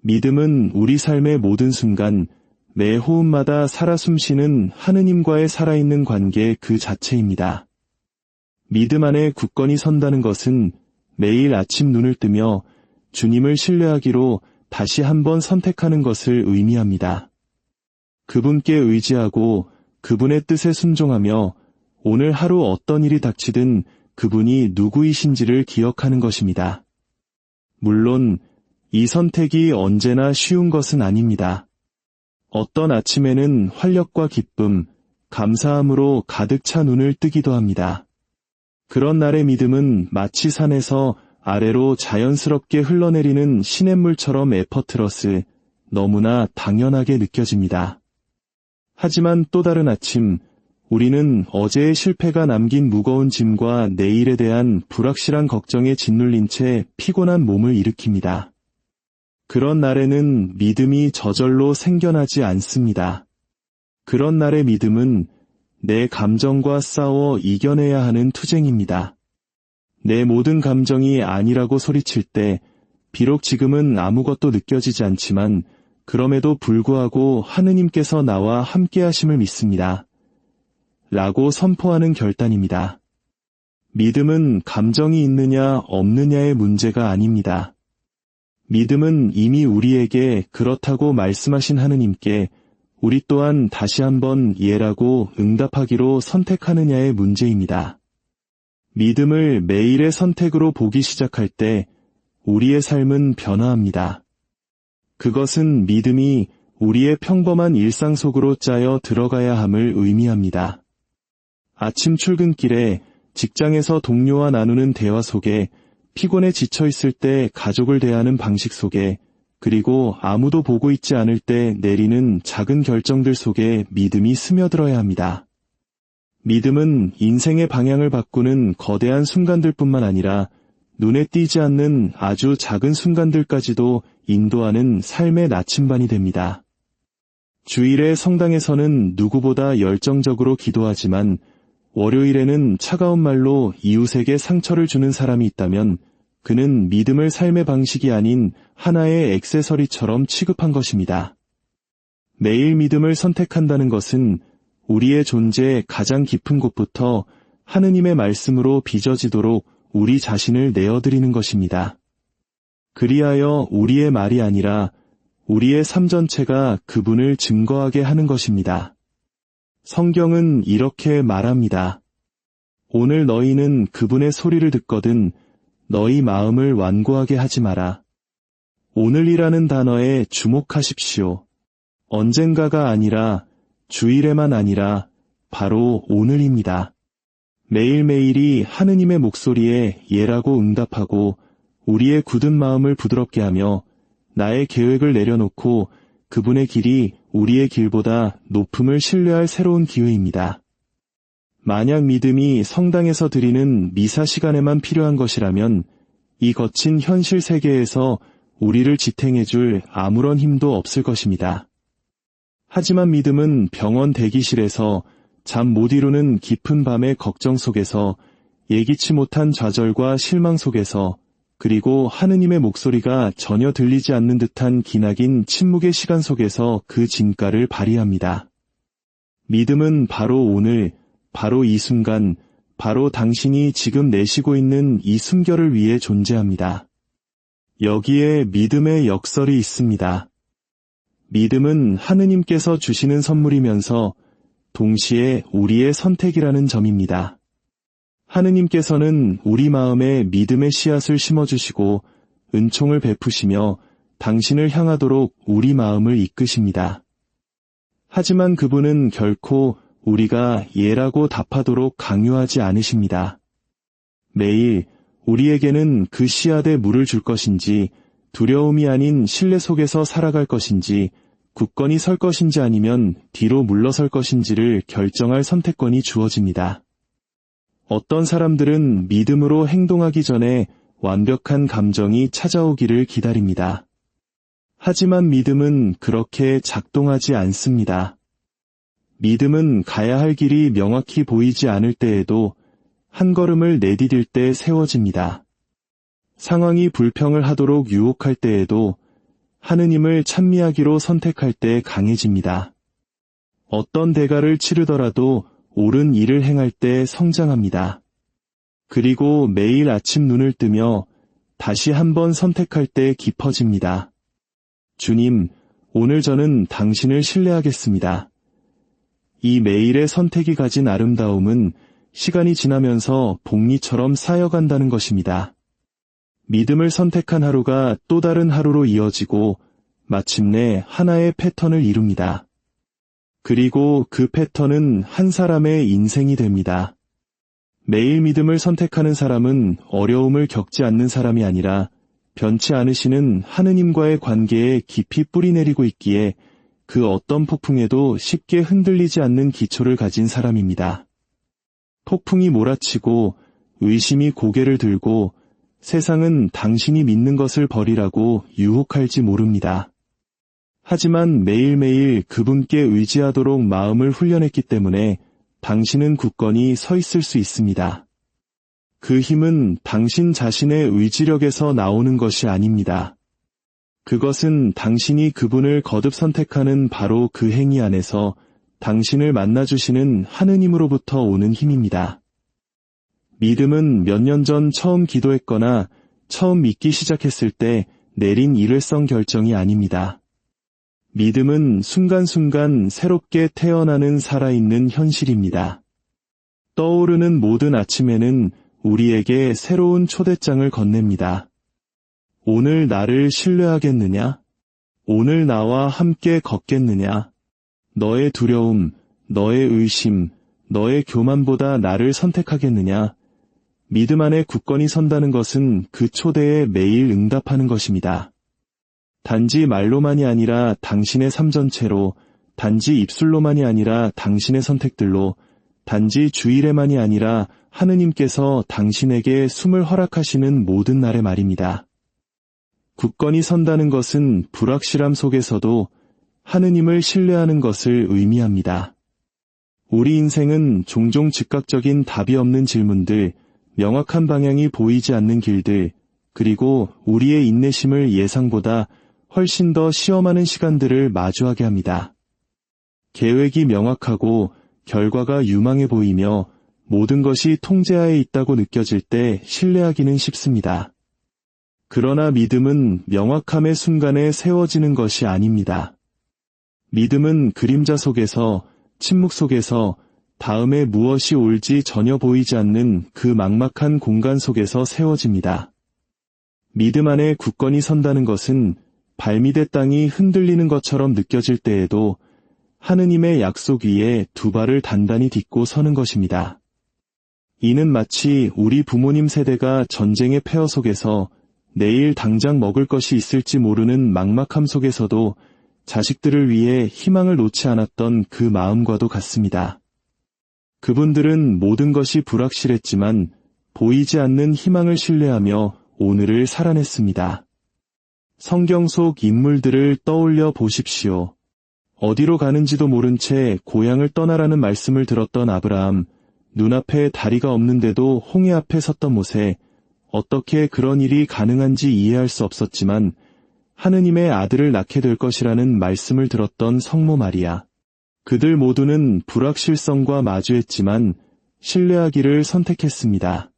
믿음은 우리 삶의 모든 순간, 매 호흡마다 살아 숨쉬는 하느님과의 살아있는 관계 그 자체입니다. 믿음 안에 굳건히 선다는 것은 매일 아침 눈을 뜨며 주님을 신뢰하기로 다시 한번 선택하는 것을 의미합니다. 그분께 의지하고 그분의 뜻에 순종하며 오늘 하루 어떤 일이 닥치든 그분이 누구이신지를 기억하는 것입니다. 물론 이 선택이 언제나 쉬운 것은 아닙니다. 어떤 아침에는 활력과 기쁨, 감사함으로 가득 차 눈을 뜨기도 합니다. 그런 날의 믿음은 마치 산에서 아래로 자연스럽게 흘러내리는 시냇물처럼 에퍼트러스, 너무나 당연하게 느껴집니다. 하지만 또 다른 아침, 우리는 어제의 실패가 남긴 무거운 짐과 내일에 대한 불확실한 걱정에 짓눌린 채 피곤한 몸을 일으킵니다. 그런 날에는 믿음이 저절로 생겨나지 않습니다. 그런 날의 믿음은 내 감정과 싸워 이겨내야 하는 투쟁입니다. 내 모든 감정이 아니라고 소리칠 때 비록 지금은 아무것도 느껴지지 않지만 그럼에도 불구하고 하느님께서 나와 함께 하심을 믿습니다. 라고 선포하는 결단입니다. 믿음은 감정이 있느냐 없느냐의 문제가 아닙니다. 믿음은 이미 우리에게 그렇다고 말씀하신 하느님께 우리 또한 다시 한번 예라고 응답하기로 선택하느냐의 문제입니다. 믿음을 매일의 선택으로 보기 시작할 때 우리의 삶은 변화합니다. 그것은 믿음이 우리의 평범한 일상 속으로 짜여 들어가야 함을 의미합니다. 아침 출근길에 직장에서 동료와 나누는 대화 속에 피곤에 지쳐 있을 때 가족을 대하는 방식 속에 그리고 아무도 보고 있지 않을 때 내리는 작은 결정들 속에 믿음이 스며들어야 합니다. 믿음은 인생의 방향을 바꾸는 거대한 순간들뿐만 아니라 눈에 띄지 않는 아주 작은 순간들까지도 인도하는 삶의 나침반이 됩니다. 주일에 성당에서는 누구보다 열정적으로 기도하지만 월요일에는 차가운 말로 이웃에게 상처를 주는 사람이 있다면 그는 믿음을 삶의 방식이 아닌 하나의 액세서리처럼 취급한 것입니다. 매일 믿음을 선택한다는 것은 우리의 존재의 가장 깊은 곳부터 하느님의 말씀으로 빚어지도록 우리 자신을 내어드리는 것입니다. 그리하여 우리의 말이 아니라 우리의 삶 전체가 그분을 증거하게 하는 것입니다. 성경은 이렇게 말합니다. 오늘 너희는 그분의 소리를 듣거든 너희 마음을 완고하게 하지 마라. 오늘이라는 단어에 주목하십시오. 언젠가가 아니라 주일에만 아니라 바로 오늘입니다. 매일매일이 하느님의 목소리에 예라고 응답하고 우리의 굳은 마음을 부드럽게 하며 나의 계획을 내려놓고 그분의 길이 우리의 길보다 높음을 신뢰할 새로운 기회입니다. 만약 믿음이 성당에서 드리는 미사 시간에만 필요한 것이라면 이 거친 현실 세계에서 우리를 지탱해줄 아무런 힘도 없을 것입니다. 하지만 믿음은 병원 대기실에서 잠 못 이루는 깊은 밤의 걱정 속에서 예기치 못한 좌절과 실망 속에서 그리고 하느님의 목소리가 전혀 들리지 않는 듯한 기나긴 침묵의 시간 속에서 그 진가를 발휘합니다. 믿음은 바로 오늘, 바로 이 순간, 바로 당신이 지금 내쉬고 있는 이 숨결을 위해 존재합니다. 여기에 믿음의 역설이 있습니다. 믿음은 하느님께서 주시는 선물이면서 동시에 우리의 선택이라는 점입니다. 하느님께서는 우리 마음에 믿음의 씨앗을 심어주시고 은총을 베푸시며 당신을 향하도록 우리 마음을 이끄십니다. 하지만 그분은 결코 우리가 예라고 답하도록 강요하지 않으십니다. 매일 우리에게는 그 씨앗에 물을 줄 것인지 두려움이 아닌 신뢰 속에서 살아갈 것인지 굳건히 설 것인지 아니면 뒤로 물러설 것인지를 결정할 선택권이 주어집니다. 어떤 사람들은 믿음으로 행동하기 전에 완벽한 감정이 찾아오기를 기다립니다. 하지만 믿음은 그렇게 작동하지 않습니다. 믿음은 가야 할 길이 명확히 보이지 않을 때에도 한 걸음을 내디딜 때 세워집니다. 상황이 불평을 하도록 유혹할 때에도 하느님을 찬미하기로 선택할 때 강해집니다. 어떤 대가를 치르더라도 옳은 일을 행할 때 성장합니다. 그리고 매일 아침 눈을 뜨며 다시 한번 선택할 때 깊어집니다. 주님, 오늘 저는 당신을 신뢰하겠습니다. 이 매일의 선택이 가진 아름다움은 시간이 지나면서 복리처럼 쌓여간다는 것입니다. 믿음을 선택한 하루가 또 다른 하루로 이어지고 마침내 하나의 패턴을 이룹니다. 그리고 그 패턴은 한 사람의 인생이 됩니다. 매일 믿음을 선택하는 사람은 어려움을 겪지 않는 사람이 아니라 변치 않으시는 하느님과의 관계에 깊이 뿌리내리고 있기에 그 어떤 폭풍에도 쉽게 흔들리지 않는 기초를 가진 사람입니다. 폭풍이 몰아치고 의심이 고개를 들고 세상은 당신이 믿는 것을 버리라고 유혹할지 모릅니다. 하지만 매일매일 그분께 의지하도록 마음을 훈련했기 때문에 당신은 굳건히 서 있을 수 있습니다. 그 힘은 당신 자신의 의지력에서 나오는 것이 아닙니다. 그것은 당신이 그분을 거듭 선택하는 바로 그 행위 안에서 당신을 만나주시는 하느님으로부터 오는 힘입니다. 믿음은 몇 년 전 처음 기도했거나 처음 믿기 시작했을 때 내린 일회성 결정이 아닙니다. 믿음은 순간순간 새롭게 태어나는 살아있는 현실입니다. 떠오르는 모든 아침에는 우리에게 새로운 초대장을 건넵니다. 오늘 나를 신뢰하겠느냐? 오늘 나와 함께 걷겠느냐? 너의 두려움, 너의 의심, 너의 교만보다 나를 선택하겠느냐? 믿음 안에 굳건히 선다는 것은 그 초대에 매일 응답하는 것입니다. 단지 말로만이 아니라 당신의 삶 전체로, 단지 입술로만이 아니라 당신의 선택들로, 단지 주일에만이 아니라 하느님께서 당신에게 숨을 허락하시는 모든 날의 말입니다. 굳건히 선다는 것은 불확실함 속에서도 하느님을 신뢰하는 것을 의미합니다. 우리 인생은 종종 즉각적인 답이 없는 질문들, 명확한 방향이 보이지 않는 길들, 그리고 우리의 인내심을 예상보다 훨씬 더 시험하는 시간들을 마주하게 합니다. 계획이 명확하고 결과가 유망해 보이며 모든 것이 통제하에 있다고 느껴질 때 신뢰하기는 쉽습니다. 그러나 믿음은 명확함의 순간에 세워지는 것이 아닙니다. 믿음은 그림자 속에서, 침묵 속에서, 다음에 무엇이 올지 전혀 보이지 않는 그 막막한 공간 속에서 세워집니다. 믿음 안에 굳건히 선다는 것은 발밑의 땅이 흔들리는 것처럼 느껴질 때에도 하느님의 약속 위에 두 발을 단단히 딛고 서는 것입니다. 이는 마치 우리 부모님 세대가 전쟁의 폐허 속에서 내일 당장 먹을 것이 있을지 모르는 막막함 속에서도 자식들을 위해 희망을 놓지 않았던 그 마음과도 같습니다. 그분들은 모든 것이 불확실했지만 보이지 않는 희망을 신뢰하며 오늘을 살아냈습니다. 성경 속 인물들을 떠올려 보십시오. 어디로 가는지도 모른 채 고향을 떠나라는 말씀을 들었던 아브라함, 눈앞에 다리가 없는데도 홍해 앞에 섰던 모세, 어떻게 그런 일이 가능한지 이해할 수 없었지만 하느님의 아들을 낳게 될 것이라는 말씀을 들었던 성모 마리아. 그들 모두는 불확실성과 마주했지만 신뢰하기를 선택했습니다.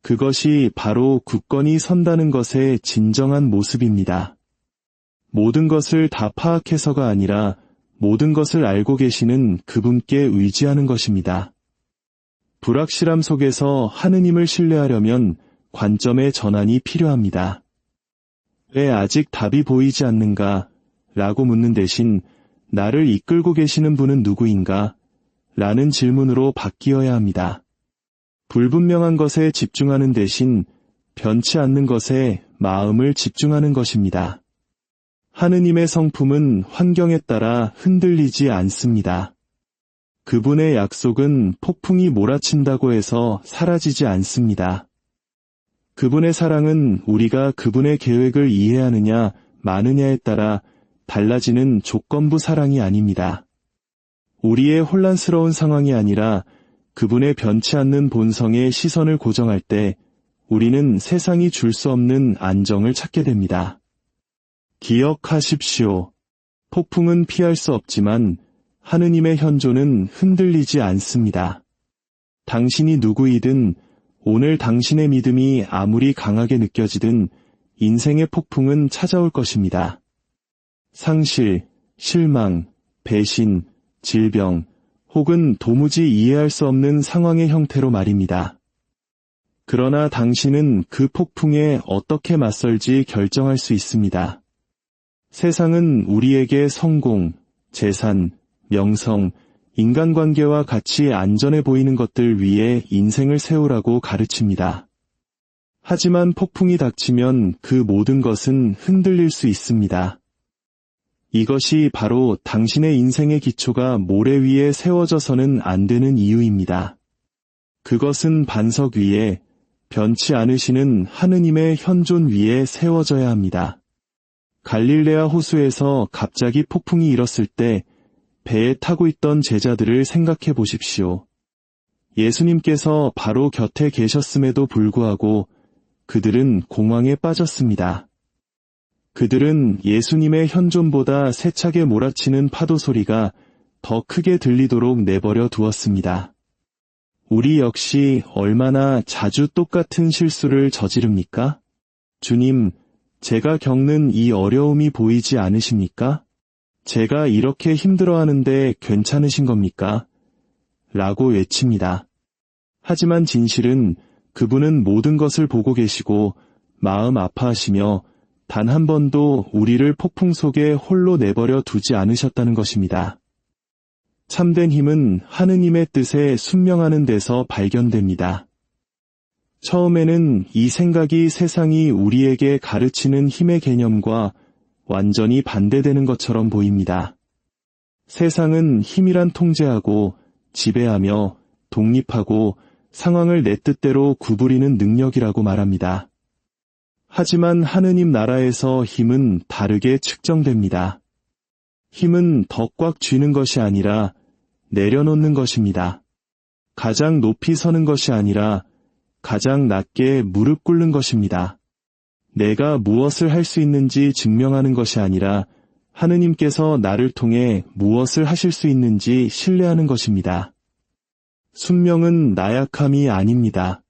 그것이 바로 굳건히 선다는 것의 진정한 모습입니다. 모든 것을 다 파악해서가 아니라 모든 것을 알고 계시는 그분께 의지하는 것입니다. 불확실함 속에서 하느님을 신뢰하려면 관점의 전환이 필요합니다. 왜 아직 답이 보이지 않는가? 라고 묻는 대신 나를 이끌고 계시는 분은 누구인가? 라는 질문으로 바뀌어야 합니다. 불분명한 것에 집중하는 대신 변치 않는 것에 마음을 집중하는 것입니다. 하느님의 성품은 환경에 따라 흔들리지 않습니다. 그분의 약속은 폭풍이 몰아친다고 해서 사라지지 않습니다. 그분의 사랑은 우리가 그분의 계획을 이해하느냐 마느냐에 따라 달라지는 조건부 사랑이 아닙니다. 우리의 혼란스러운 상황이 아니라 그분의 변치 않는 본성에 시선을 고정할 때 우리는 세상이 줄 수 없는 안정을 찾게 됩니다. 기억하십시오. 폭풍은 피할 수 없지만 하느님의 현존은 흔들리지 않습니다. 당신이 누구이든 오늘 당신의 믿음이 아무리 강하게 느껴지든 인생의 폭풍은 찾아올 것입니다. 상실, 실망, 배신, 질병, 혹은 도무지 이해할 수 없는 상황의 형태로 말입니다. 그러나 당신은 그 폭풍에 어떻게 맞설지 결정할 수 있습니다. 세상은 우리에게 성공, 재산, 명성, 인간관계와 같이 안전해 보이는 것들 위에 인생을 세우라고 가르칩니다. 하지만 폭풍이 닥치면 그 모든 것은 흔들릴 수 있습니다. 이것이 바로 당신의 인생의 기초가 모래 위에 세워져서는 안 되는 이유입니다. 그것은 반석 위에 변치 않으시는 하느님의 현존 위에 세워져야 합니다. 갈릴레아 호수에서 갑자기 폭풍이 일었을 때 배에 타고 있던 제자들을 생각해 보십시오. 예수님께서 바로 곁에 계셨음에도 불구하고 그들은 공황에 빠졌습니다. 그들은 예수님의 현존보다 세차게 몰아치는 파도 소리가 더 크게 들리도록 내버려 두었습니다. 우리 역시 얼마나 자주 똑같은 실수를 저지릅니까? 주님, 제가 겪는 이 어려움이 보이지 않으십니까? 제가 이렇게 힘들어하는데 괜찮으신 겁니까? 라고 외칩니다. 하지만 진실은 그분은 모든 것을 보고 계시고 마음 아파하시며 단 한 번도 우리를 폭풍 속에 홀로 내버려 두지 않으셨다는 것입니다. 참된 힘은 하느님의 뜻에 순명하는 데서 발견됩니다. 처음에는 이 생각이 세상이 우리에게 가르치는 힘의 개념과 완전히 반대되는 것처럼 보입니다. 세상은 힘이란 통제하고 지배하며 독립하고 상황을 내 뜻대로 구부리는 능력이라고 말합니다. 하지만 하느님 나라에서 힘은 다르게 측정됩니다. 힘은 더 꽉 쥐는 것이 아니라 내려놓는 것입니다. 가장 높이 서는 것이 아니라 가장 낮게 무릎 꿇는 것입니다. 내가 무엇을 할 수 있는지 증명하는 것이 아니라 하느님께서 나를 통해 무엇을 하실 수 있는지 신뢰하는 것입니다. 순명은 나약함이 아닙니다.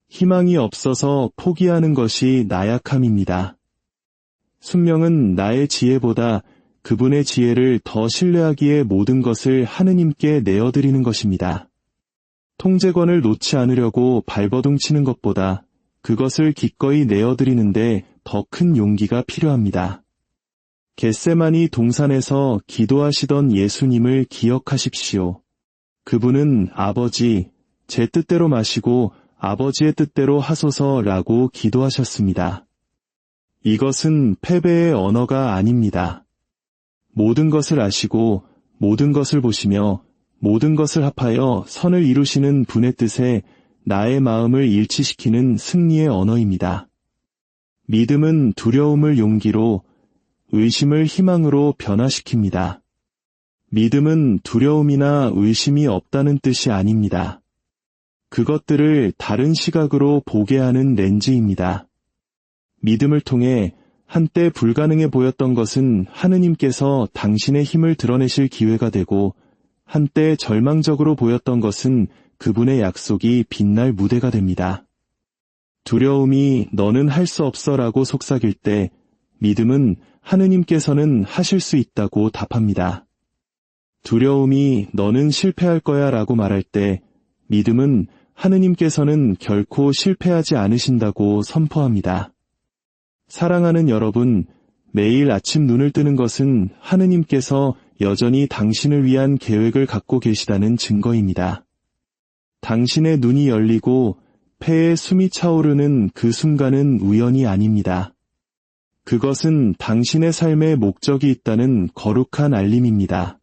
희망이 없어서 포기하는 것이 나약함입니다. 순명은 나의 지혜보다 그분의 지혜를 더 신뢰하기에 모든 것을 하느님께 내어드리는 것입니다. 통제권을 놓지 않으려고 발버둥 치는 것보다 그것을 기꺼이 내어드리는데 더 큰 용기가 필요합니다. 겟세마니 동산에서 기도하시던 예수님을 기억하십시오. 그분은 아버지, 제 뜻대로 마시고 아버지의 뜻대로 하소서라고 기도하셨습니다. 이것은 패배의 언어가 아닙니다. 모든 것을 아시고 모든 것을 보시며 모든 것을 합하여 선을 이루시는 분의 뜻에 나의 마음을 일치시키는 승리의 언어입니다. 믿음은 두려움을 용기로, 의심을 희망으로 변화시킵니다. 믿음은 두려움이나 의심이 없다는 뜻이 아닙니다. 그것들을 다른 시각으로 보게 하는 렌즈입니다. 믿음을 통해 한때 불가능해 보였던 것은 하느님께서 당신의 힘을 드러내실 기회가 되고 한때 절망적으로 보였던 것은 그분의 약속이 빛날 무대가 됩니다. 두려움이 너는 할 수 없어라고 속삭일 때 믿음은 하느님께서는 하실 수 있다고 답합니다. 두려움이 너는 실패할 거야 라고 말할 때 믿음은 하느님께서는 결코 실패하지 않으신다고 선포합니다. 사랑하는 여러분, 매일 아침 눈을 뜨는 것은 하느님께서 여전히 당신을 위한 계획을 갖고 계시다는 증거입니다. 당신의 눈이 열리고 폐에 숨이 차오르는 그 순간은 우연이 아닙니다. 그것은 당신의 삶에 목적이 있다는 거룩한 알림입니다.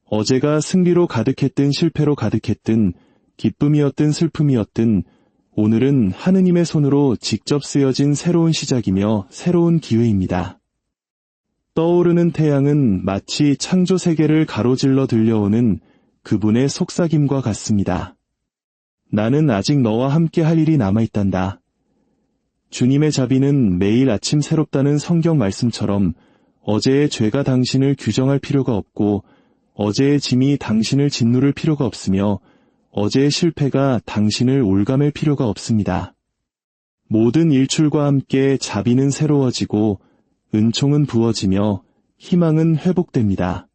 어제가 승리로 가득했든 실패로 가득했든 기쁨이었든 슬픔이었든 오늘은 하느님의 손으로 직접 쓰여진 새로운 시작이며 새로운 기회입니다. 떠오르는 태양은 마치 창조 세계를 가로질러 들려오는 그분의 속삭임과 같습니다. 나는 아직 너와 함께 할 일이 남아있단다. 주님의 자비는 매일 아침 새롭다는 성경 말씀처럼 어제의 죄가 당신을 규정할 필요가 없고 어제의 짐이 당신을 짓누를 필요가 없으며 어제의 실패가 당신을 올가맬 필요가 없습니다. 모든 일출과 함께 자비는 새로워지고 은총은 부어지며 희망은 회복됩니다.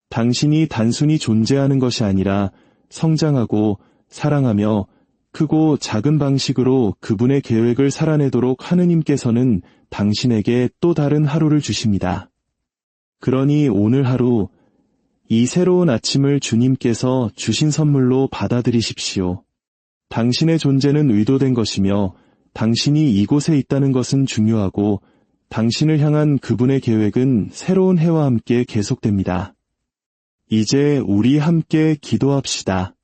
당신이 단순히 존재하는 것이 아니라 성장하고 사랑하며 크고 작은 방식으로 그분의 계획을 살아내도록 하느님께서는 당신에게 또 다른 하루를 주십니다. 그러니 오늘 하루 이 새로운 아침을 주님께서 주신 선물로 받아들이십시오. 당신의 존재는 의도된 것이며 당신이 이곳에 있다는 것은 중요하고 당신을 향한 그분의 계획은 새로운 해와 함께 계속됩니다. 이제 우리 함께 기도합시다.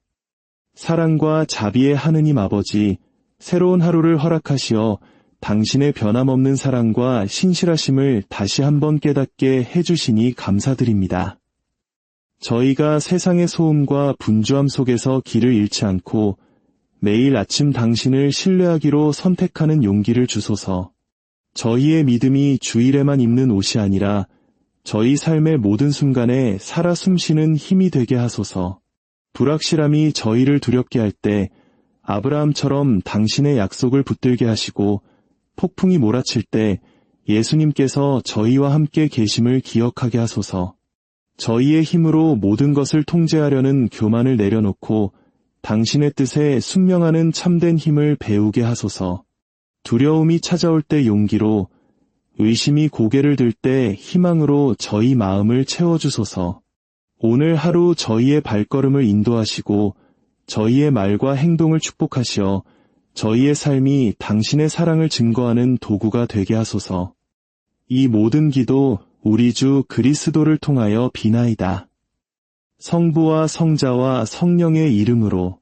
사랑과 자비의 하느님 아버지, 새로운 하루를 허락하시어 당신의 변함없는 사랑과 신실하심을 다시 한번 깨닫게 해주시니 감사드립니다. 저희가 세상의 소음과 분주함 속에서 길을 잃지 않고 매일 아침 당신을 신뢰하기로 선택하는 용기를 주소서. 저희의 믿음이 주일에만 입는 옷이 아니라 저희 삶의 모든 순간에 살아 숨쉬는 힘이 되게 하소서. 불확실함이 저희를 두렵게 할 때 아브라함처럼 당신의 약속을 붙들게 하시고 폭풍이 몰아칠 때 예수님께서 저희와 함께 계심을 기억하게 하소서. 저희의 힘으로 모든 것을 통제하려는 교만을 내려놓고 당신의 뜻에 순명하는 참된 힘을 배우게 하소서. 두려움이 찾아올 때 용기로, 의심이 고개를 들 때 희망으로 저희 마음을 채워주소서. 오늘 하루 저희의 발걸음을 인도하시고 저희의 말과 행동을 축복하시어 저희의 삶이 당신의 사랑을 증거하는 도구가 되게 하소서. 이 모든 기도 우리 주 그리스도를 통하여 비나이다. 성부와 성자와 성령의 이름으로.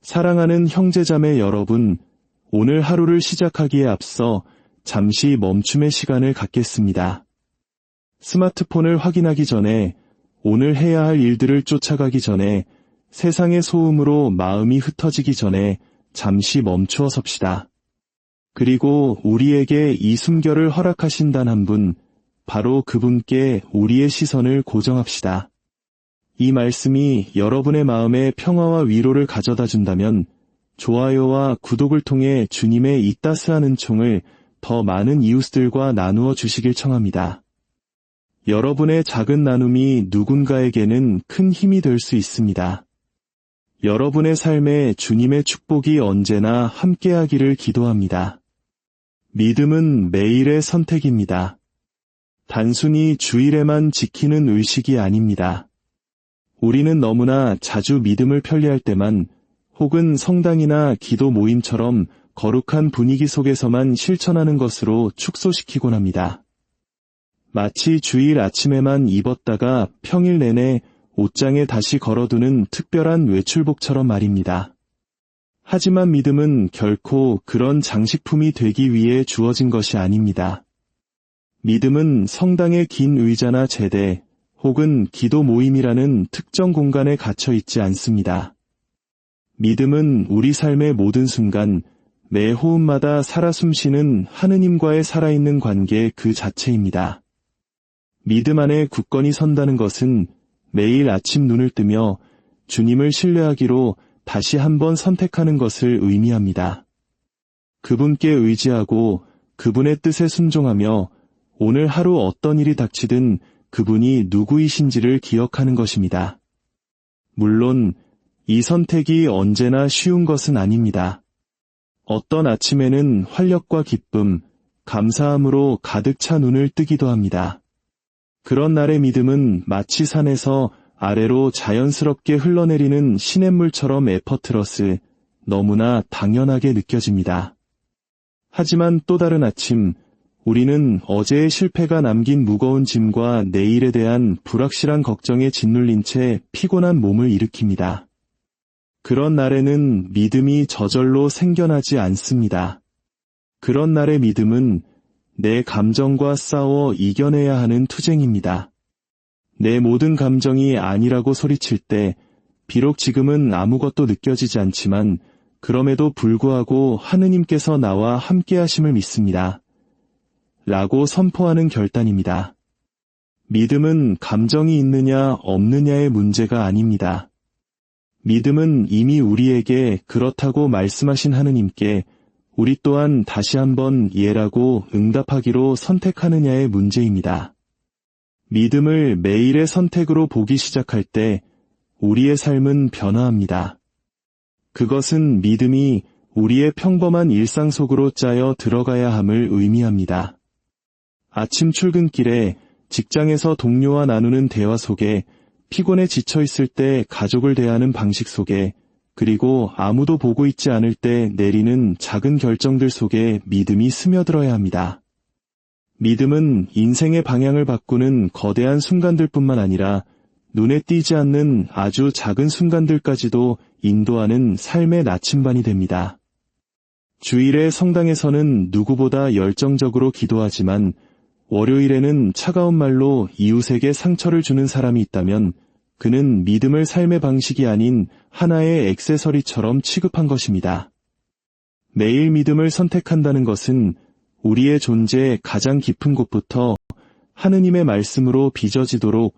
사랑하는 형제자매 여러분, 오늘 하루를 시작하기에 앞서 잠시 멈춤의 시간을 갖겠습니다. 스마트폰을 확인하기 전에, 오늘 해야 할 일들을 쫓아가기 전에, 세상의 소음으로 마음이 흩어지기 전에 잠시 멈추어 섭시다. 그리고 우리에게 이 숨결을 허락하신 단 한 분, 바로 그분께 우리의 시선을 고정합시다. 이 말씀이 여러분의 마음에 평화와 위로를 가져다 준다면 좋아요와 구독을 통해 주님의 이 따스한 은총을 더 많은 이웃들과 나누어 주시길 청합니다. 여러분의 작은 나눔이 누군가에게는 큰 힘이 될 수 있습니다. 여러분의 삶에 주님의 축복이 언제나 함께하기를 기도합니다. 믿음은 매일의 선택입니다. 단순히 주일에만 지키는 의식이 아닙니다. 우리는 너무나 자주 믿음을 편리할 때만 혹은 성당이나 기도 모임처럼 거룩한 분위기 속에서만 실천하는 것으로 축소시키곤 합니다. 마치 주일 아침에만 입었다가 평일 내내 옷장에 다시 걸어두는 특별한 외출복처럼 말입니다. 하지만 믿음은 결코 그런 장식품이 되기 위해 주어진 것이 아닙니다. 믿음은 성당의 긴 의자나 제대 혹은 기도 모임이라는 특정 공간에 갇혀 있지 않습니다. 믿음은 우리 삶의 모든 순간, 매 호흡마다 살아 숨쉬는 하느님과의 살아있는 관계 그 자체입니다. 믿음 안에 굳건히 선다는 것은 매일 아침 눈을 뜨며 주님을 신뢰하기로 다시 한번 선택하는 것을 의미합니다. 그분께 의지하고 그분의 뜻에 순종하며 오늘 하루 어떤 일이 닥치든 그분이 누구이신지를 기억하는 것입니다. 물론 이 선택이 언제나 쉬운 것은 아닙니다. 어떤 아침에는 활력과 기쁨, 감사함으로 가득 차 눈을 뜨기도 합니다. 그런 날의 믿음은 마치 산에서 아래로 자연스럽게 흘러내리는 시냇물처럼 에퍼트러스, 너무나 당연하게 느껴집니다. 하지만 또 다른 아침, 우리는 어제의 실패가 남긴 무거운 짐과 내일에 대한 불확실한 걱정에 짓눌린 채 피곤한 몸을 일으킵니다. 그런 날에는 믿음이 저절로 생겨나지 않습니다. 그런 날의 믿음은 내 감정과 싸워 이겨내야 하는 투쟁입니다. 내 모든 감정이 아니라고 소리칠 때 비록 지금은 아무것도 느껴지지 않지만 그럼에도 불구하고 하느님께서 나와 함께하심을 믿습니다. 라고 선포하는 결단입니다. 믿음은 감정이 있느냐 없느냐의 문제가 아닙니다. 믿음은 이미 우리에게 그렇다고 말씀하신 하느님께 우리 또한 다시 한번 예라고 응답하기로 선택하느냐의 문제입니다. 믿음을 매일의 선택으로 보기 시작할 때 우리의 삶은 변화합니다. 그것은 믿음이 우리의 평범한 일상 속으로 짜여 들어가야 함을 의미합니다. 아침 출근길에, 직장에서 동료와 나누는 대화 속에, 피곤에 지쳐 있을 때 가족을 대하는 방식 속에, 그리고 아무도 보고 있지 않을 때 내리는 작은 결정들 속에 믿음이 스며들어야 합니다. 믿음은 인생의 방향을 바꾸는 거대한 순간들뿐만 아니라 눈에 띄지 않는 아주 작은 순간들까지도 인도하는 삶의 나침반이 됩니다. 주일에 성당에서는 누구보다 열정적으로 기도하지만 월요일에는 차가운 말로 이웃에게 상처를 주는 사람이 있다면 그는 믿음을 삶의 방식이 아닌 하나의 액세서리처럼 취급한 것입니다. 매일 믿음을 선택한다는 것은 우리의 존재의 가장 깊은 곳부터 하느님의 말씀으로 빚어지도록